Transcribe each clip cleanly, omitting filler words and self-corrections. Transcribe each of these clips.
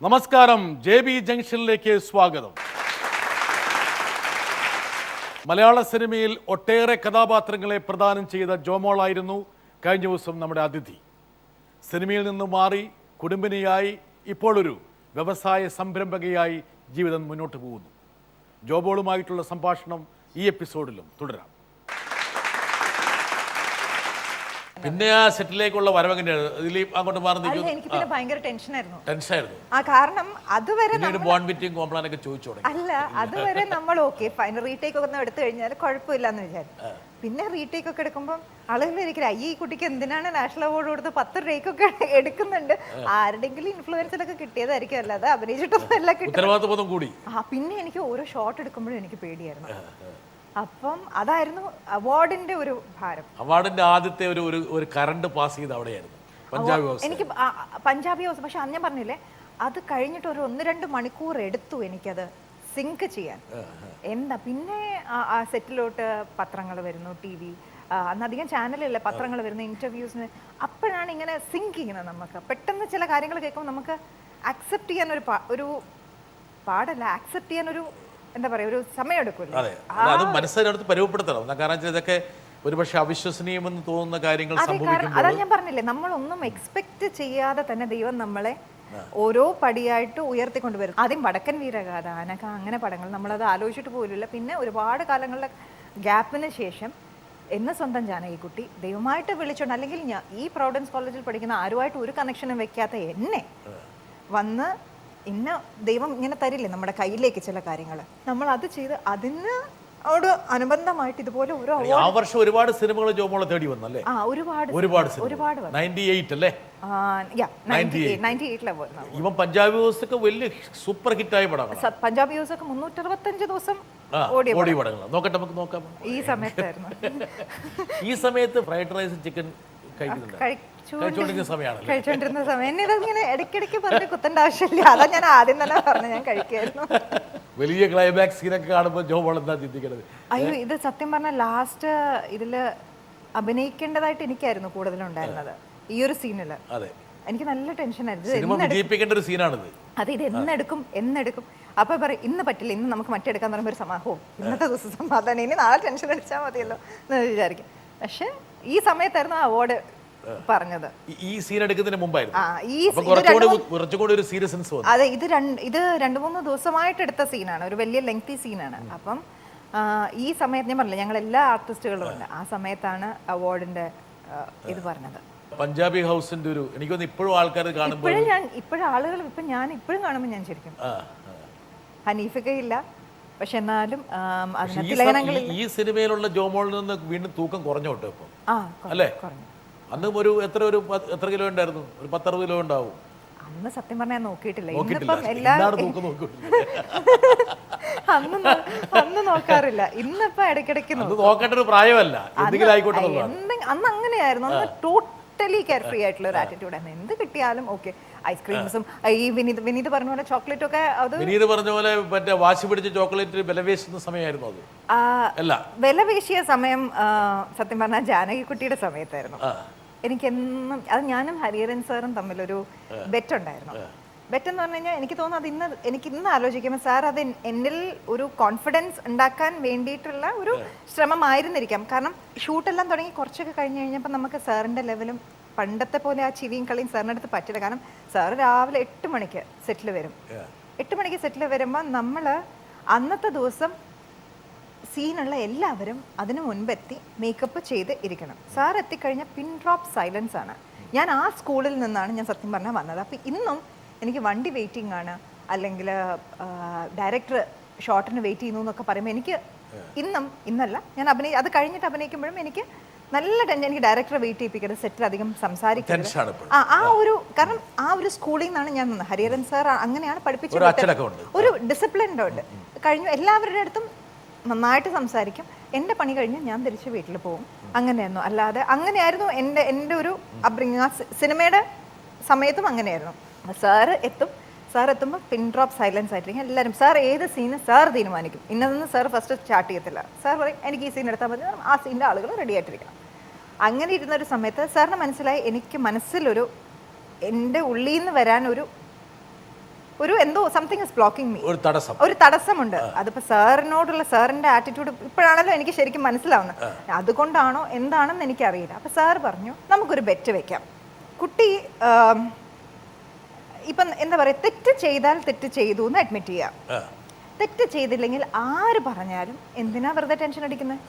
നമസ്കാരം, JB ജംഗ്ഷനിലേക്ക് സ്വാഗതം. മലയാള സിനിമയിൽ ഒട്ടേറെ കഥാപാത്രങ്ങളെ പ്രദാനം ചെയ്ത ജോമോളായിരുന്നു കഴിഞ്ഞ ദിവസം നമ്മുടെ അതിഥി. സിനിമയിൽ നിന്ന് മാറി കുടുംബിനിയായി ഇപ്പോഴൊരു വ്യവസായ സംരംഭകയായി ജീവിതം മുന്നോട്ട് പോകുന്നു. ജോമോളുമായിട്ടുള്ള സംഭാഷണം ഈ എപ്പിസോഡിലും തുടരാം. പിന്നെ ആ സെറ്റിലേക്കുള്ള വരവെങ്ങനെയാണ്? ദിലീപ് അങ്ങോട്ട് മാറി എനിക്ക് പിന്നെ ഭയങ്കര ടെൻഷനായിരുന്നു. കാരണം അതുവരെ ചോദിച്ചോളൂ. അല്ല, അതുവരെ നമ്മൾ ഓക്കെ ഫൈൻ റീടേക്ക് ഒക്കെ എടുത്തു കഴിഞ്ഞാൽ കുഴപ്പമില്ലാന്ന് വിചാരിച്ചു. പിന്നെ റീടേക്ക് ഒക്കെ എടുക്കുമ്പോൾ ആളുകൾ ഇരിക്കില്ല, ഈ കുട്ടിക്ക് എന്തിനാണ് നാഷണൽ അവാർഡ് കൊടുത്ത് 10 ടേക്കൊക്കെ എടുക്കുന്നുണ്ട്, ആരുടെങ്കിലും ഇൻഫ്ലുവൻസിലൊക്കെ കിട്ടിയതായിരിക്കും, അല്ലാതെ അഭിനയിച്ചിട്ടൊന്നും അല്ല കിട്ടും. പിന്നെ എനിക്ക് ഓരോ ഷോട്ട് എടുക്കുമ്പോഴും എനിക്ക് പേടിയായിരുന്നു. അപ്പം അതായിരുന്നു അവാർഡിന്റെ ഒരു ഭാരം. അവാർഡിന്റെ ആദ്യത്തെ ഒരു കറണ്ട് പാസ് ചെയ്ത് അവിടെയായിരുന്നു എനിക്ക് പഞ്ചാബി ഹൗസ്. പക്ഷെ അന്ന് ഞാൻ പറഞ്ഞില്ലേ, അത് കഴിഞ്ഞിട്ട് ഒരു 1-2 മണിക്കൂർ എടുത്തു എനിക്കത് സിങ്ക് ചെയ്യാൻ. എന്താ പിന്നെ ആ സെറ്റിലോട്ട് പത്രങ്ങൾ വരുന്നു, TV അന്നധികം ചാനലില്ല, പത്രങ്ങൾ വരുന്നു, ഇന്റർവ്യൂസിന്. അപ്പോഴാണ് ഇങ്ങനെ സിങ്ക് ചെയ്യുന്നത്. നമുക്ക് പെട്ടെന്ന് ചില കാര്യങ്ങൾ കേൾക്കുമ്പോൾ നമുക്ക് അക്സെപ്റ്റ് ചെയ്യാൻ ഒരു പാടല്ല, അക്സെപ്റ്റ് ചെയ്യാൻ ഒരു എന്താ പറയാ, ഒരു സമയം എടുക്കുമല്ലോ. അത് മനസ്സിനടുത്ത് പരുവപ്പെടുത്തണം. കാരണം ഇതൊക്കെ ഒരുപക്ഷെ അവിശ്വസനീയമെന്ന് തോന്നുന്ന കാര്യങ്ങൾ സംഭവിക്കുമ്പോൾ, അതാ ഞാൻ പറഞ്ഞില്ലേ, നമ്മളൊന്നും എക്സ്പെക്ട് ചെയ്യാതെ തന്നെ ദൈവം നമ്മളെ ഓരോ പടിയായിട്ട് ഉയർത്തിക്കൊണ്ടുവരും. ആദ്യം വടക്കൻ വീരഗാഥ, അനക, അങ്ങനെ പടങ്ങൾ നമ്മളത് ആലോചിച്ചിട്ട് പോലുമില്ല. പിന്നെ ഒരുപാട് കാലങ്ങളുടെ ഗ്യാപ്പിന് ശേഷം എന്നെ സ്വന്തം ജാനകിക്കുട്ടി ദൈവമായിട്ട് വിളിച്ചോണ്ട്, അല്ലെങ്കിൽ ഞാൻ ഈ പ്രൊവിഡൻസ് കോളേജിൽ പഠിക്കുന്ന ആരുമായിട്ട് ഒരു കണക്ഷനും വെക്കാത്ത എന്നെ വന്ന് ഇന്ന ദൈവം ഇങ്ങനെ തരില്ലേ നമ്മുടെ കയ്യിലേക്ക് ചില കാര്യങ്ങൾ, നമ്മൾ അത് ചെയ്ത് അതിനോട് അനുബന്ധമായിട്ട് ഇതുപോലെ ഓരോ ആ വർഷം ഒരുപാട് സിനിമകൾ ജോമോളെ തേടി വന്നല്ലേ? ഒരുപാട് 98 അല്ലേ? 98 ഇവൻ പഞ്ചാബി ഹൗസ് ഒക്കെ വലിയ സൂപ്പർ ഹിറ്റായ പടങ്ങളാണ്. പഞ്ചാബി ഹൗസ് ഒക്കെ 365 ദിവസം ഓടിയ പടങ്ങൾ. നോക്കട്ടെ, നമുക്ക് നോക്കാം. ഈ സമയത്തായിരുന്നു. ഈ സമയത്ത് ഫ്രൈഡ് റൈസ് ചിക്കൻ കഴിച്ചോണ്ടിരുന്ന സമയം. എന്നെ ഇങ്ങനെ ഇടയ്ക്കിടയ്ക്ക് പറഞ്ഞ് കുത്തേണ്ട ആവശ്യമില്ല, അതാ ഞാൻ ആദ്യം തന്നെ പറഞ്ഞു ഞാൻ കഴിക്കായിരുന്നു. വലിയ ക്ലൈമാക്സ് സീനൊക്കെ കാണുമ്പോൾ ജോമോൾ എന്താ ചിന്തിക്കണത്? അയ്യോ, ഇത് സത്യം പറഞ്ഞ ലാസ്റ്റ് ഇതില് അഭിനയിക്കേണ്ടതായിട്ട് എനിക്കായിരുന്നു കൂടുതലുണ്ടായിരുന്നത്. ഈ ഒരു സീനില് എനിക്ക് നല്ല ടെൻഷനായിരുന്നു. അതെ, ഇത് എന്നെടുക്കും. അപ്പൊ പറയും ഇന്ന് പറ്റില്ല, ഇന്ന് നമുക്ക് മറ്റെടുക്കാൻ പറയുമ്പോൾ ഒരു സമാധാനം, ഇന്നത്തെ ദിവസം സമാധാനം, ഇനി നാളെ ടെൻഷൻ അടിച്ചാൽ മതിയല്ലോ എന്ന് വിചാരിക്കും. പക്ഷെ ഈ സമയത്തായിരുന്നു ആ അവാർഡ് പറഞ്ഞത്. ഈ സീൻ എടുക്കുന്നതിന് മുമ്പായിരുന്നു. അതെ, ഇത് 2-3 ദിവസമായിട്ട് എടുത്ത സീനാണ്, ഒരു വലിയ ലെങ്തി സീനാണ്. അപ്പം ഈ സമയത്ത് ഞാൻ പറഞ്ഞില്ല, ഞങ്ങൾ എല്ലാ ആർട്ടിസ്റ്റുകളും ഉണ്ട്. ആ സമയത്താണ് അവാർഡിന്റെ ഇത് പറഞ്ഞത്. പഞ്ചാബി ഹൗസിന്റെ ഒരു എനിക്ക് തോന്നുന്നു ഇപ്പോഴും ആൾക്കാർ കാണുമ്പോൾ, ഇപ്പോഴും ആളുകൾ ഞാൻ ഇപ്പോഴും കാണുമ്പോൾ ഞാൻ ശരിക്കും ഹനീഫിക്കയില്ല, പക്ഷെ എന്നാലും ഈ സിനിമയിലുള്ള ജോമോളിൽ നിന്ന് വീണ്ടും തൂക്കം കുറഞ്ഞോട്ടോ ഇപ്പൊ അല്ലേ? അന്ന് എത്ര കിലോ ഉണ്ടായിരുന്നു? ഒരു 10-60 കിലോ ഉണ്ടാവും. അന്ന് സത്യം പറഞ്ഞാൽ നോക്കിയിട്ടില്ല. അന്ന് നോക്കാറില്ല. ഇന്നിപ്പോ ഇടയ്ക്കിടയ്ക്ക് നോക്കേണ്ട ഒരു പ്രായമല്ല. അന്ന് അങ്ങനെയായിരുന്നു. അന്ന് ടോട്ടലി കെയർ ഫ്രീ ആയിട്ടുള്ള ഒരു ആറ്റിറ്റ്യൂഡ് ആയിരുന്നു. എന്ത് കിട്ടിയാലും ഓക്കെ. ഐസ്ക്രീംസും ഈ വിനീത് പറഞ്ഞ പോലെ ചോക്ലേറ്റ് ഒക്കെ, അത് വിനീത് പറഞ്ഞ പോലെ മറ്റേ വാശി പിടിച്ച ചോക്ലേറ്റ് വില വേശുന്ന സമയമായിരുന്നു. അത് വില വേശിയ സമയം സത്യം പറഞ്ഞാൽ ജാനകിക്കുട്ടിയുടെ സമയത്തായിരുന്നു. എനിക്കെന്നും അത് ഞാനും ഹരിഹരൻ സാറും തമ്മിലൊരു ബെറ്റ് ഉണ്ടായിരുന്നു. ബെറ്റ് എന്ന് പറഞ്ഞു കഴിഞ്ഞാൽ എനിക്ക് തോന്നുന്നു എനിക്ക് ഇന്ന് ആലോചിക്കുമ്പോൾ സാർ അത് എന്നിൽ ഒരു കോൺഫിഡൻസ് ഉണ്ടാക്കാൻ വേണ്ടിയിട്ടുള്ള ഒരു ശ്രമമായിരുന്നിരിക്കാം. കാരണം ഷൂട്ടെല്ലാം തുടങ്ങി കുറച്ചൊക്കെ കഴിഞ്ഞ് കഴിഞ്ഞപ്പോൾ നമുക്ക് സാറിൻ്റെ ലെവലും പണ്ടത്തെ പോലെ ആ ചിരിയും കളിയും സാറിൻ്റെ അടുത്ത് പറ്റില്ല. കാരണം സാറ് രാവിലെ 8 മണിക്ക് സെറ്റിൽ വരും. 8 മണിക്ക് സെറ്റിൽ വരുമ്പോൾ നമ്മൾ അന്നത്തെ ദിവസം സീനുള്ള എല്ലാവരും അതിന് മുൻപെത്തി മേക്കപ്പ് ചെയ്ത് ഇരിക്കണം. സാർ എത്തിക്കഴിഞ്ഞാൽ പിൻ ഡ്രോപ്പ് സൈലൻസ് ആണ്. ഞാൻ ആ സ്കൂളിൽ നിന്നാണ് ഞാൻ സത്യം പറഞ്ഞാൽ വന്നത്. അപ്പം ഇന്നും എനിക്ക് വണ്ടി വെയിറ്റിംഗ് ആണ്, അല്ലെങ്കിൽ ഡയറക്ടർ ഷോട്ടിന് വെയിറ്റ് ചെയ്യുന്നു എന്നൊക്കെ പറയുമ്പോൾ എനിക്ക് ഇന്നല്ല ഞാൻ അത് കഴിഞ്ഞിട്ട് അഭിനയിക്കുമ്പോഴും എനിക്ക് നല്ല ടെൻഷൻ. എനിക്ക് ഡയറക്ടറെ വെയിറ്റ് ചെയ്യിപ്പിക്കരുത്, സെറ്റിൽ അധികം സംസാരിക്കരുത്. കാരണം ആ ഒരു സ്കൂളിൽ നിന്നാണ് ഞാൻ വന്നത്. ഹരിഹരൻ സാർ അങ്ങനെയാണ് പഠിപ്പിച്ചത്. ഒരു ഡിസിപ്ലിൻ്റെ ഉണ്ട്. കഴിഞ്ഞു എല്ലാവരുടെ അടുത്തും നന്നായിട്ട് സംസാരിക്കും. എൻ്റെ പണി കഴിഞ്ഞ് ഞാൻ തിരിച്ച് വീട്ടിൽ പോകും. അങ്ങനെയായിരുന്നു. അല്ലാതെ അങ്ങനെയായിരുന്നു എൻ്റെ ഒരു അപ്ബ്രിങ്ങിങ്. ആ സിനിമയുടെ സമയത്തും അങ്ങനെയായിരുന്നു. സാറ് എത്തുമ്പോൾ പിൻ ഡ്രോപ്പ് സൈലൻസ് ആയിട്ടിരിക്കും എല്ലാവരും. സാർ ഏത് സീന് സാർ തീരുമാനിക്കും. ഇന്നതൊന്നും സാർ ഫസ്റ്റ് സ്റ്റാർട്ട് ചെയ്യത്തില്ല. സാർ പറയും എനിക്ക് ഈ സീൻ എടുത്താൽ മതി, ആ സീനിൻ്റെ ആളുകൾ റെഡി ആയിട്ടിരിക്കണം. അങ്ങനെ ഇരുന്നൊരു സമയത്ത് സാറിന് മനസ്സിലായി എനിക്ക് മനസ്സിലൊരു എൻ്റെ ഉള്ളിൽ നിന്ന് വരാൻ ഒരു എന്തോ സംതിങ് ഇസ് ബ്ലോക്കിംഗ് മീ, ഒരു തടസ്സമുണ്ട്. അതിപ്പോൾ സാറിനോടുള്ള സാറിൻ്റെ ആറ്റിറ്റ്യൂഡ് ഇപ്പോഴാണല്ലോ എനിക്ക് ശരിക്കും മനസ്സിലാവുന്നത്. അതുകൊണ്ടാണോ എന്താണെന്ന് എനിക്കറിയില്ല. അപ്പോൾ സാർ പറഞ്ഞു നമുക്കൊരു ബെറ്റ് വെക്കാം. കുട്ടി ഇപ്പം എന്താ പറയുക, തെറ്റ് ചെയ്താൽ തെറ്റ് ചെയ്തു എന്ന് അഡ്മിറ്റ് ചെയ്യാം. തെറ്റ് ചെയ്തില്ലെങ്കിൽ ആര് പറഞ്ഞാലും എന്തിനാ വെറുതെ ടെൻഷൻ അടിക്കുന്നത്?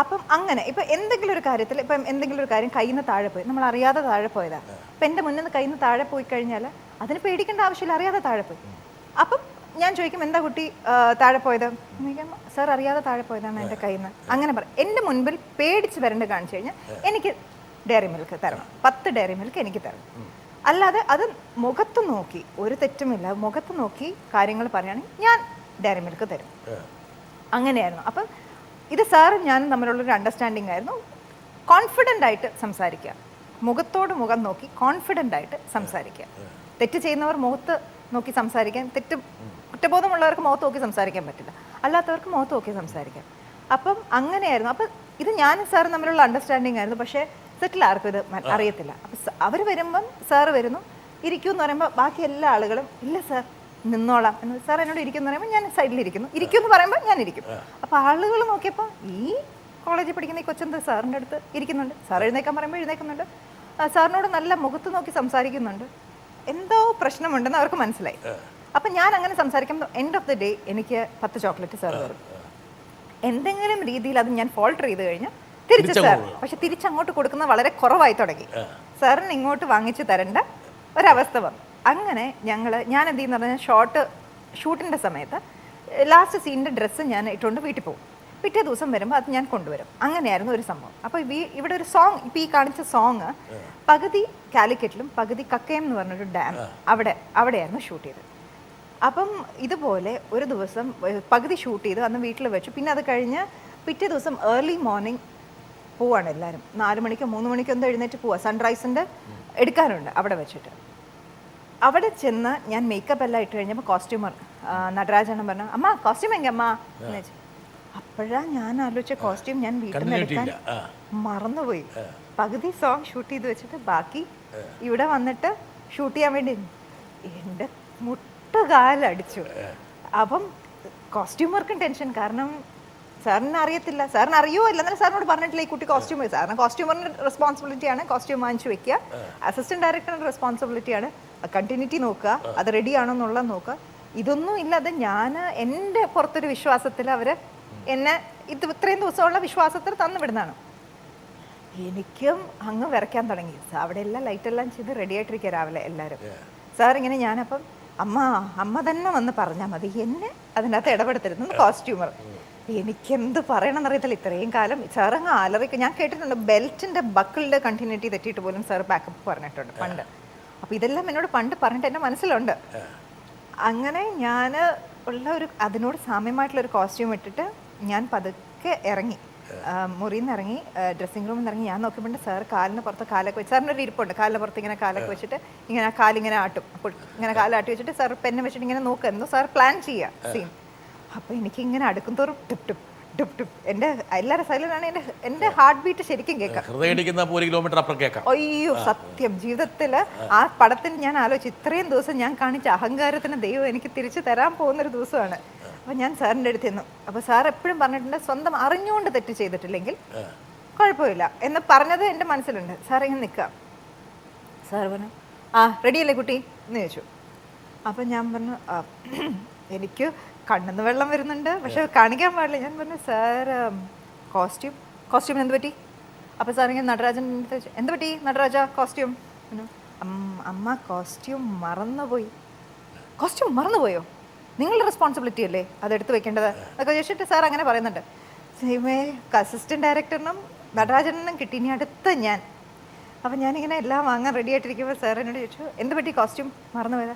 അപ്പം അങ്ങനെ ഇപ്പം എന്തെങ്കിലും ഒരു കാര്യത്തിൽ ഇപ്പം എന്തെങ്കിലും ഒരു കാര്യം കയ്യിൽ നിന്ന് താഴെ പോയി, നമ്മൾ അറിയാതെ താഴെ പോയതാ. ഇപ്പം എൻ്റെ മുന്നിൽ നിന്ന് കയ്യിൽ നിന്ന് താഴെ പോയി കഴിഞ്ഞാൽ അതിന് പേടിക്കേണ്ട ആവശ്യമില്ല, അറിയാതെ താഴെ പോയി. അപ്പം ഞാൻ ചോദിക്കും എന്താ കുട്ടി താഴെ പോയത്? സാർ അറിയാതെ താഴെ പോയതാണ് എൻ്റെ കയ്യിൽ നിന്ന്. അങ്ങനെ പറയും. എൻ്റെ മുൻപിൽ പേടിച്ച് വരേണ്ട കാണിച്ചു കഴിഞ്ഞാൽ എനിക്ക് ഡയറി മിൽക്ക് തരണം, 10 ഡയറി മിൽക്ക് എനിക്ക് തരണം. അല്ലാതെ അത് മുഖത്ത് നോക്കി, ഒരു തെറ്റുമില്ല, മുഖത്ത് നോക്കി കാര്യങ്ങൾ പറയുകയാണെങ്കിൽ ഞാൻ ഡയറി മിൽക്ക് തരും. അങ്ങനെയായിരുന്നു. അപ്പം ഇത് സാറും ഞാനും തമ്മിലുള്ളൊരു അണ്ടർസ്റ്റാൻഡിങ് ആയിരുന്നു. കോൺഫിഡൻ്റ് ആയിട്ട് സംസാരിക്കുക, മുഖത്തോട് മുഖം നോക്കി കോൺഫിഡൻ്റ് ആയിട്ട് സംസാരിക്കുക. തെറ്റ് ചെയ്യുന്നവർ മുഖത്ത് നോക്കി സംസാരിക്കാൻ, കുറ്റബോധമുള്ളവർക്ക് മുഖത്ത് നോക്കി സംസാരിക്കാൻ പറ്റില്ല, അല്ലാത്തവർക്ക് മുഖത്ത് നോക്കി സംസാരിക്കാം. അപ്പം അങ്ങനെയായിരുന്നു. അപ്പം ഇത് ഞാനും സാറും തമ്മിലുള്ള അണ്ടർസ്റ്റാൻഡിങ് ആയിരുന്നു. പക്ഷേ സെറ്റിൽ ആർക്കും ഇത് അറിയത്തില്ല. അപ്പം അവർ വരുമ്പം സാറ് വരുന്നു, ഇരിക്കും എന്ന് പറയുമ്പോൾ ബാക്കി എല്ലാ ആളുകളും ഇല്ല സാർ നിന്നോളാം എന്ന്. സാർ എന്നോട് ഇരിക്കും എന്ന് പറയുമ്പോൾ ഞാൻ സൈഡിലിരിക്കുന്നു, ഇരിക്കും എന്ന് പറയുമ്പോൾ ഞാൻ ഇരിക്കും. അപ്പോൾ ആളുകൾ നോക്കിയപ്പോൾ ഈ കോളേജിൽ പഠിക്കുന്ന ഈ കൊച്ചെന്ത് സാറിൻ്റെ അടുത്ത് ഇരിക്കുന്നുണ്ട്, സാർ എഴുന്നേക്കാൻ പറയുമ്പോൾ എഴുന്നേക്കുന്നുണ്ട്, സാറിനോട് നല്ല മുഖത്ത് നോക്കി സംസാരിക്കുന്നുണ്ട്, എന്തോ പ്രശ്നമുണ്ടെന്ന് അവർക്ക് മനസ്സിലായി. അപ്പം ഞാൻ അങ്ങനെ സംസാരിക്കുമ്പോൾ എൻഡ് ഓഫ് ദി ഡേ എനിക്ക് 10 ചോക്ലേറ്റ് സാർ തരും. എന്തെങ്കിലും രീതിയിൽ അത് ഞാൻ ഫോൾട്ടർ ചെയ്ത് കഴിഞ്ഞാൽ തിരിച്ച് സാർ, പക്ഷെ തിരിച്ചങ്ങോട്ട് കൊടുക്കുന്നത് വളരെ കുറവായി തുടങ്ങി. സാറിന് ഇങ്ങോട്ട് വാങ്ങിച്ച് തരേണ്ട ഒരവസ്ഥ വന്നു. അങ്ങനെ ഞാൻ എന്ത് ചെയ്യുന്ന പറഞ്ഞാൽ ഷൂട്ടിൻ്റെ സമയത്ത് ലാസ്റ്റ് സീനിൻ്റെ ഡ്രസ്സ് ഞാൻ ഇട്ടുകൊണ്ട് വീട്ടിൽ പോകും. പിറ്റേ ദിവസം വരുമ്പോൾ അത് ഞാൻ കൊണ്ടുവരും. അങ്ങനെയായിരുന്നു ഒരു സംഭവം. അപ്പോൾ ഇവിടെ ഒരു സോങ്, ഇപ്പോൾ ഈ കാണിച്ച സോങ് പകുതി കാലിക്കറ്റിലും പകുതി കക്കയം എന്ന് പറഞ്ഞൊരു ഡാം അവിടെയായിരുന്നു ഷൂട്ട് ചെയ്തത്. അപ്പം ഇതുപോലെ ഒരു ദിവസം പകുതി ഷൂട്ട് ചെയ്ത് അന്ന് വീട്ടിൽ വെച്ചു. പിന്നെ അത് കഴിഞ്ഞ് പിറ്റേ ദിവസം ഏർലി മോർണിംഗ് പോവാണ് എല്ലാവരും. 4 മണിക്കോ 3 മണിക്കോ എന്തോ എഴുന്നേറ്റ് പോവാ. സൺറൈസിൻ്റെ എടുക്കാനുണ്ട് അവിടെ വെച്ചിട്ട്. അവിടെ ചെന്ന് ഞാൻ മേക്കപ്പ് എല്ലാം ഇട്ട് കഴിഞ്ഞപ്പോൾ കോസ്റ്റ്യൂമർ നടരാജാണ് പറഞ്ഞു, അമ്മ കോസ്റ്റ്യൂം എങ്കിൽ അമ്മ എന്ന് വെച്ചു. അപ്പോഴാണ് ഞാൻ ആലോചിച്ച കോസ്റ്റ്യൂം ഞാൻ വീട്ടിൽ നിന്ന് എടുക്കാൻ മറന്നുപോയി. പകുതി സോങ് ഷൂട്ട് ചെയ്ത് വെച്ചിട്ട് ബാക്കി ഇവിടെ വന്നിട്ട് ഷൂട്ട് ചെയ്യാൻ വേണ്ടി എൻ്റെ മുട്ടുകാലടിച്ചു. അപ്പം കോസ്റ്റ്യൂമർക്കും ടെൻഷൻ, കാരണം സാറിന് അറിയത്തില്ല, സാറിന് അറിയോ ഇല്ല എന്നാലും സാറിനോട് പറഞ്ഞിട്ടില്ല ഈ കുട്ടി കോസ്റ്റ്യൂം. സാറിന് കോസ്റ്റ്യൂമറിൻ്റെ റെസ്പോൺസിബിലിറ്റിയാണ് കോസ്റ്റ്യൂം വാങ്ങിച്ചു വെക്കുക. അസിസ്റ്റന്റ് ഡയറക്ടറിൻ്റെ റെസ്പോൺസിബിലിറ്റിയാണ് കണ്ടിന്യൂറ്റി നോക്കുക, അത് റെഡി ആണോ എന്നുള്ളത് നോക്കുക. ഇതൊന്നും ഇല്ലാതെ ഞാൻ എൻ്റെ പുറത്തൊരു വിശ്വാസത്തിൽ അവർ എന്നെ ഇത്രയും ദിവസമുള്ള വിശ്വാസത്തിൽ തന്നുവിടുന്നതാണ്. എനിക്കും അങ്ങ് വിറയ്ക്കാൻ തുടങ്ങി. അവിടെ എല്ലാം ലൈറ്റെല്ലാം ചെയ്ത് റെഡി ആയിട്ടിരിക്കുക രാവിലെ എല്ലാവരും. സാർ ഇങ്ങനെ ഞാനപ്പം അമ്മ തന്നെ വന്ന് പറഞ്ഞാൽ മതി, എന്നെ അതിനകത്ത് ഇടപെടുത്തരുന്നു കോസ്റ്റ്യൂമർ. എനിക്കെന്ത് പറയണമെന്നറിയത്തില്ല. ഇത്രയും കാലം സാർ അങ്ങ് അലറിക്ക് ഞാൻ കേട്ടിട്ടുണ്ട്, ബെൽറ്റിൻ്റെ ബക്കിളിൻ്റെ കണ്ടിന്യൂറ്റി തെറ്റിയിട്ട് പോലും സാർ ബാക്കപ്പ് പറഞ്ഞിട്ടുണ്ട് പണ്ട്. അപ്പോൾ ഇതെല്ലാം എന്നോട് പണ്ട് പറഞ്ഞിട്ട് എൻ്റെ മനസ്സിലുണ്ട്. അങ്ങനെ ഞാൻ അതിനോട് സാമ്യമായിട്ടുള്ളൊരു കോസ്റ്റ്യൂം ഇട്ടിട്ട് ഞാൻ പതുക്കെ ഇറങ്ങി, മുറിയിൽ നിന്ന് ഇറങ്ങി, ഡ്രസ്സിംഗ് റൂമിൽ നിന്ന് ഇറങ്ങി. ഞാൻ നോക്കിയപ്പോൾ സാർ കാലിന് പുറത്ത് കാലൊക്കെ വെച്ച്, സാറിനൊരു ഇരിപ്പുണ്ട്, കാലിന് പുറത്ത് ഇങ്ങനെ കാലൊക്കെ വെച്ചിട്ട് ഇങ്ങനെ കാലിങ്ങനെ ആട്ടും. അപ്പോൾ ഇങ്ങനെ കാലാട്ടി വെച്ചിട്ട് സാർ പെന്നെ വെച്ചിട്ട് ഇങ്ങനെ നോക്കുമായിരുന്നു. സാർ പ്ലാൻ ചെയ്യുക സീൻ. അപ്പോൾ എനിക്കിങ്ങനെ അടുക്കും തോറും ടുപ് ടുപ് ടുപ് ടുപ് എൻ്റെ എല്ലാവരും സൈലൻ്റാണ്. എൻ്റെ ഹാർട്ട് ബീറ്റ് ശരിക്കും കേൾക്കാം. അയ്യോ സത്യം, ജീവിതത്തിൽ ആ പടത്തിൽ ഞാൻ ആലോചിച്ചു, ഇത്രയും ദിവസം ഞാൻ കാണിച്ച അഹങ്കാരത്തിന് ദൈവം എനിക്ക് തിരിച്ചു തരാൻ പോകുന്നൊരു ദിവസമാണ്. അപ്പോൾ ഞാൻ സാറിൻ്റെ അടുത്ത് ചെന്നു. അപ്പോൾ സാർ എപ്പോഴും പറഞ്ഞിട്ടുണ്ട്, സ്വന്തം അറിഞ്ഞുകൊണ്ട് തെറ്റ് ചെയ്തിട്ടില്ലെങ്കിൽ കുഴപ്പമില്ല എന്ന് പറഞ്ഞത് എൻ്റെ മനസ്സിലുണ്ട്. സാർ ഇങ്ങനെ നിൽക്കുക. സാർ പറഞ്ഞു റെഡിയല്ലേ കുട്ടി എന്ന് ചോദിച്ചു. അപ്പം ഞാൻ പറഞ്ഞു എനിക്ക് കണ്ണെന്ന് വെള്ളം വരുന്നുണ്ട്, പക്ഷെ കാണിക്കാൻ പാടില്ല. ഞാൻ പറഞ്ഞു സാർ കോസ്റ്റ്യൂമിന് എന്ത് പറ്റി? അപ്പോൾ സാർ ഇങ്ങനെ നടരാജൻ എന്ത് പറ്റി നടരാജ കോസ്റ്റ്യൂം? അമ്മ കോസ്റ്റ്യൂം മറന്നുപോയി. കോസ്റ്റ്യൂം മറന്നുപോയോ? നിങ്ങളുടെ റെസ്പോൺസിബിലിറ്റി അല്ലേ അതെടുത്ത് വെക്കേണ്ടത് എന്നൊക്കെ ചോദിച്ചിട്ട് സാർ അങ്ങനെ പറയുന്നുണ്ട്. അസിസ്റ്റന്റ് ഡയറക്ടറിനും നടരാജനും കിട്ടി, ഇനി അടുത്ത ഞാൻ. അപ്പം ഞാനിങ്ങനെ എല്ലാം വാങ്ങാൻ റെഡി ആയിട്ടിരിക്കുമ്പോൾ സാർ എന്നോട് ചോദിച്ചു എന്ത് പറ്റി കോസ്റ്റ്യൂം മറന്നുപോയതാ?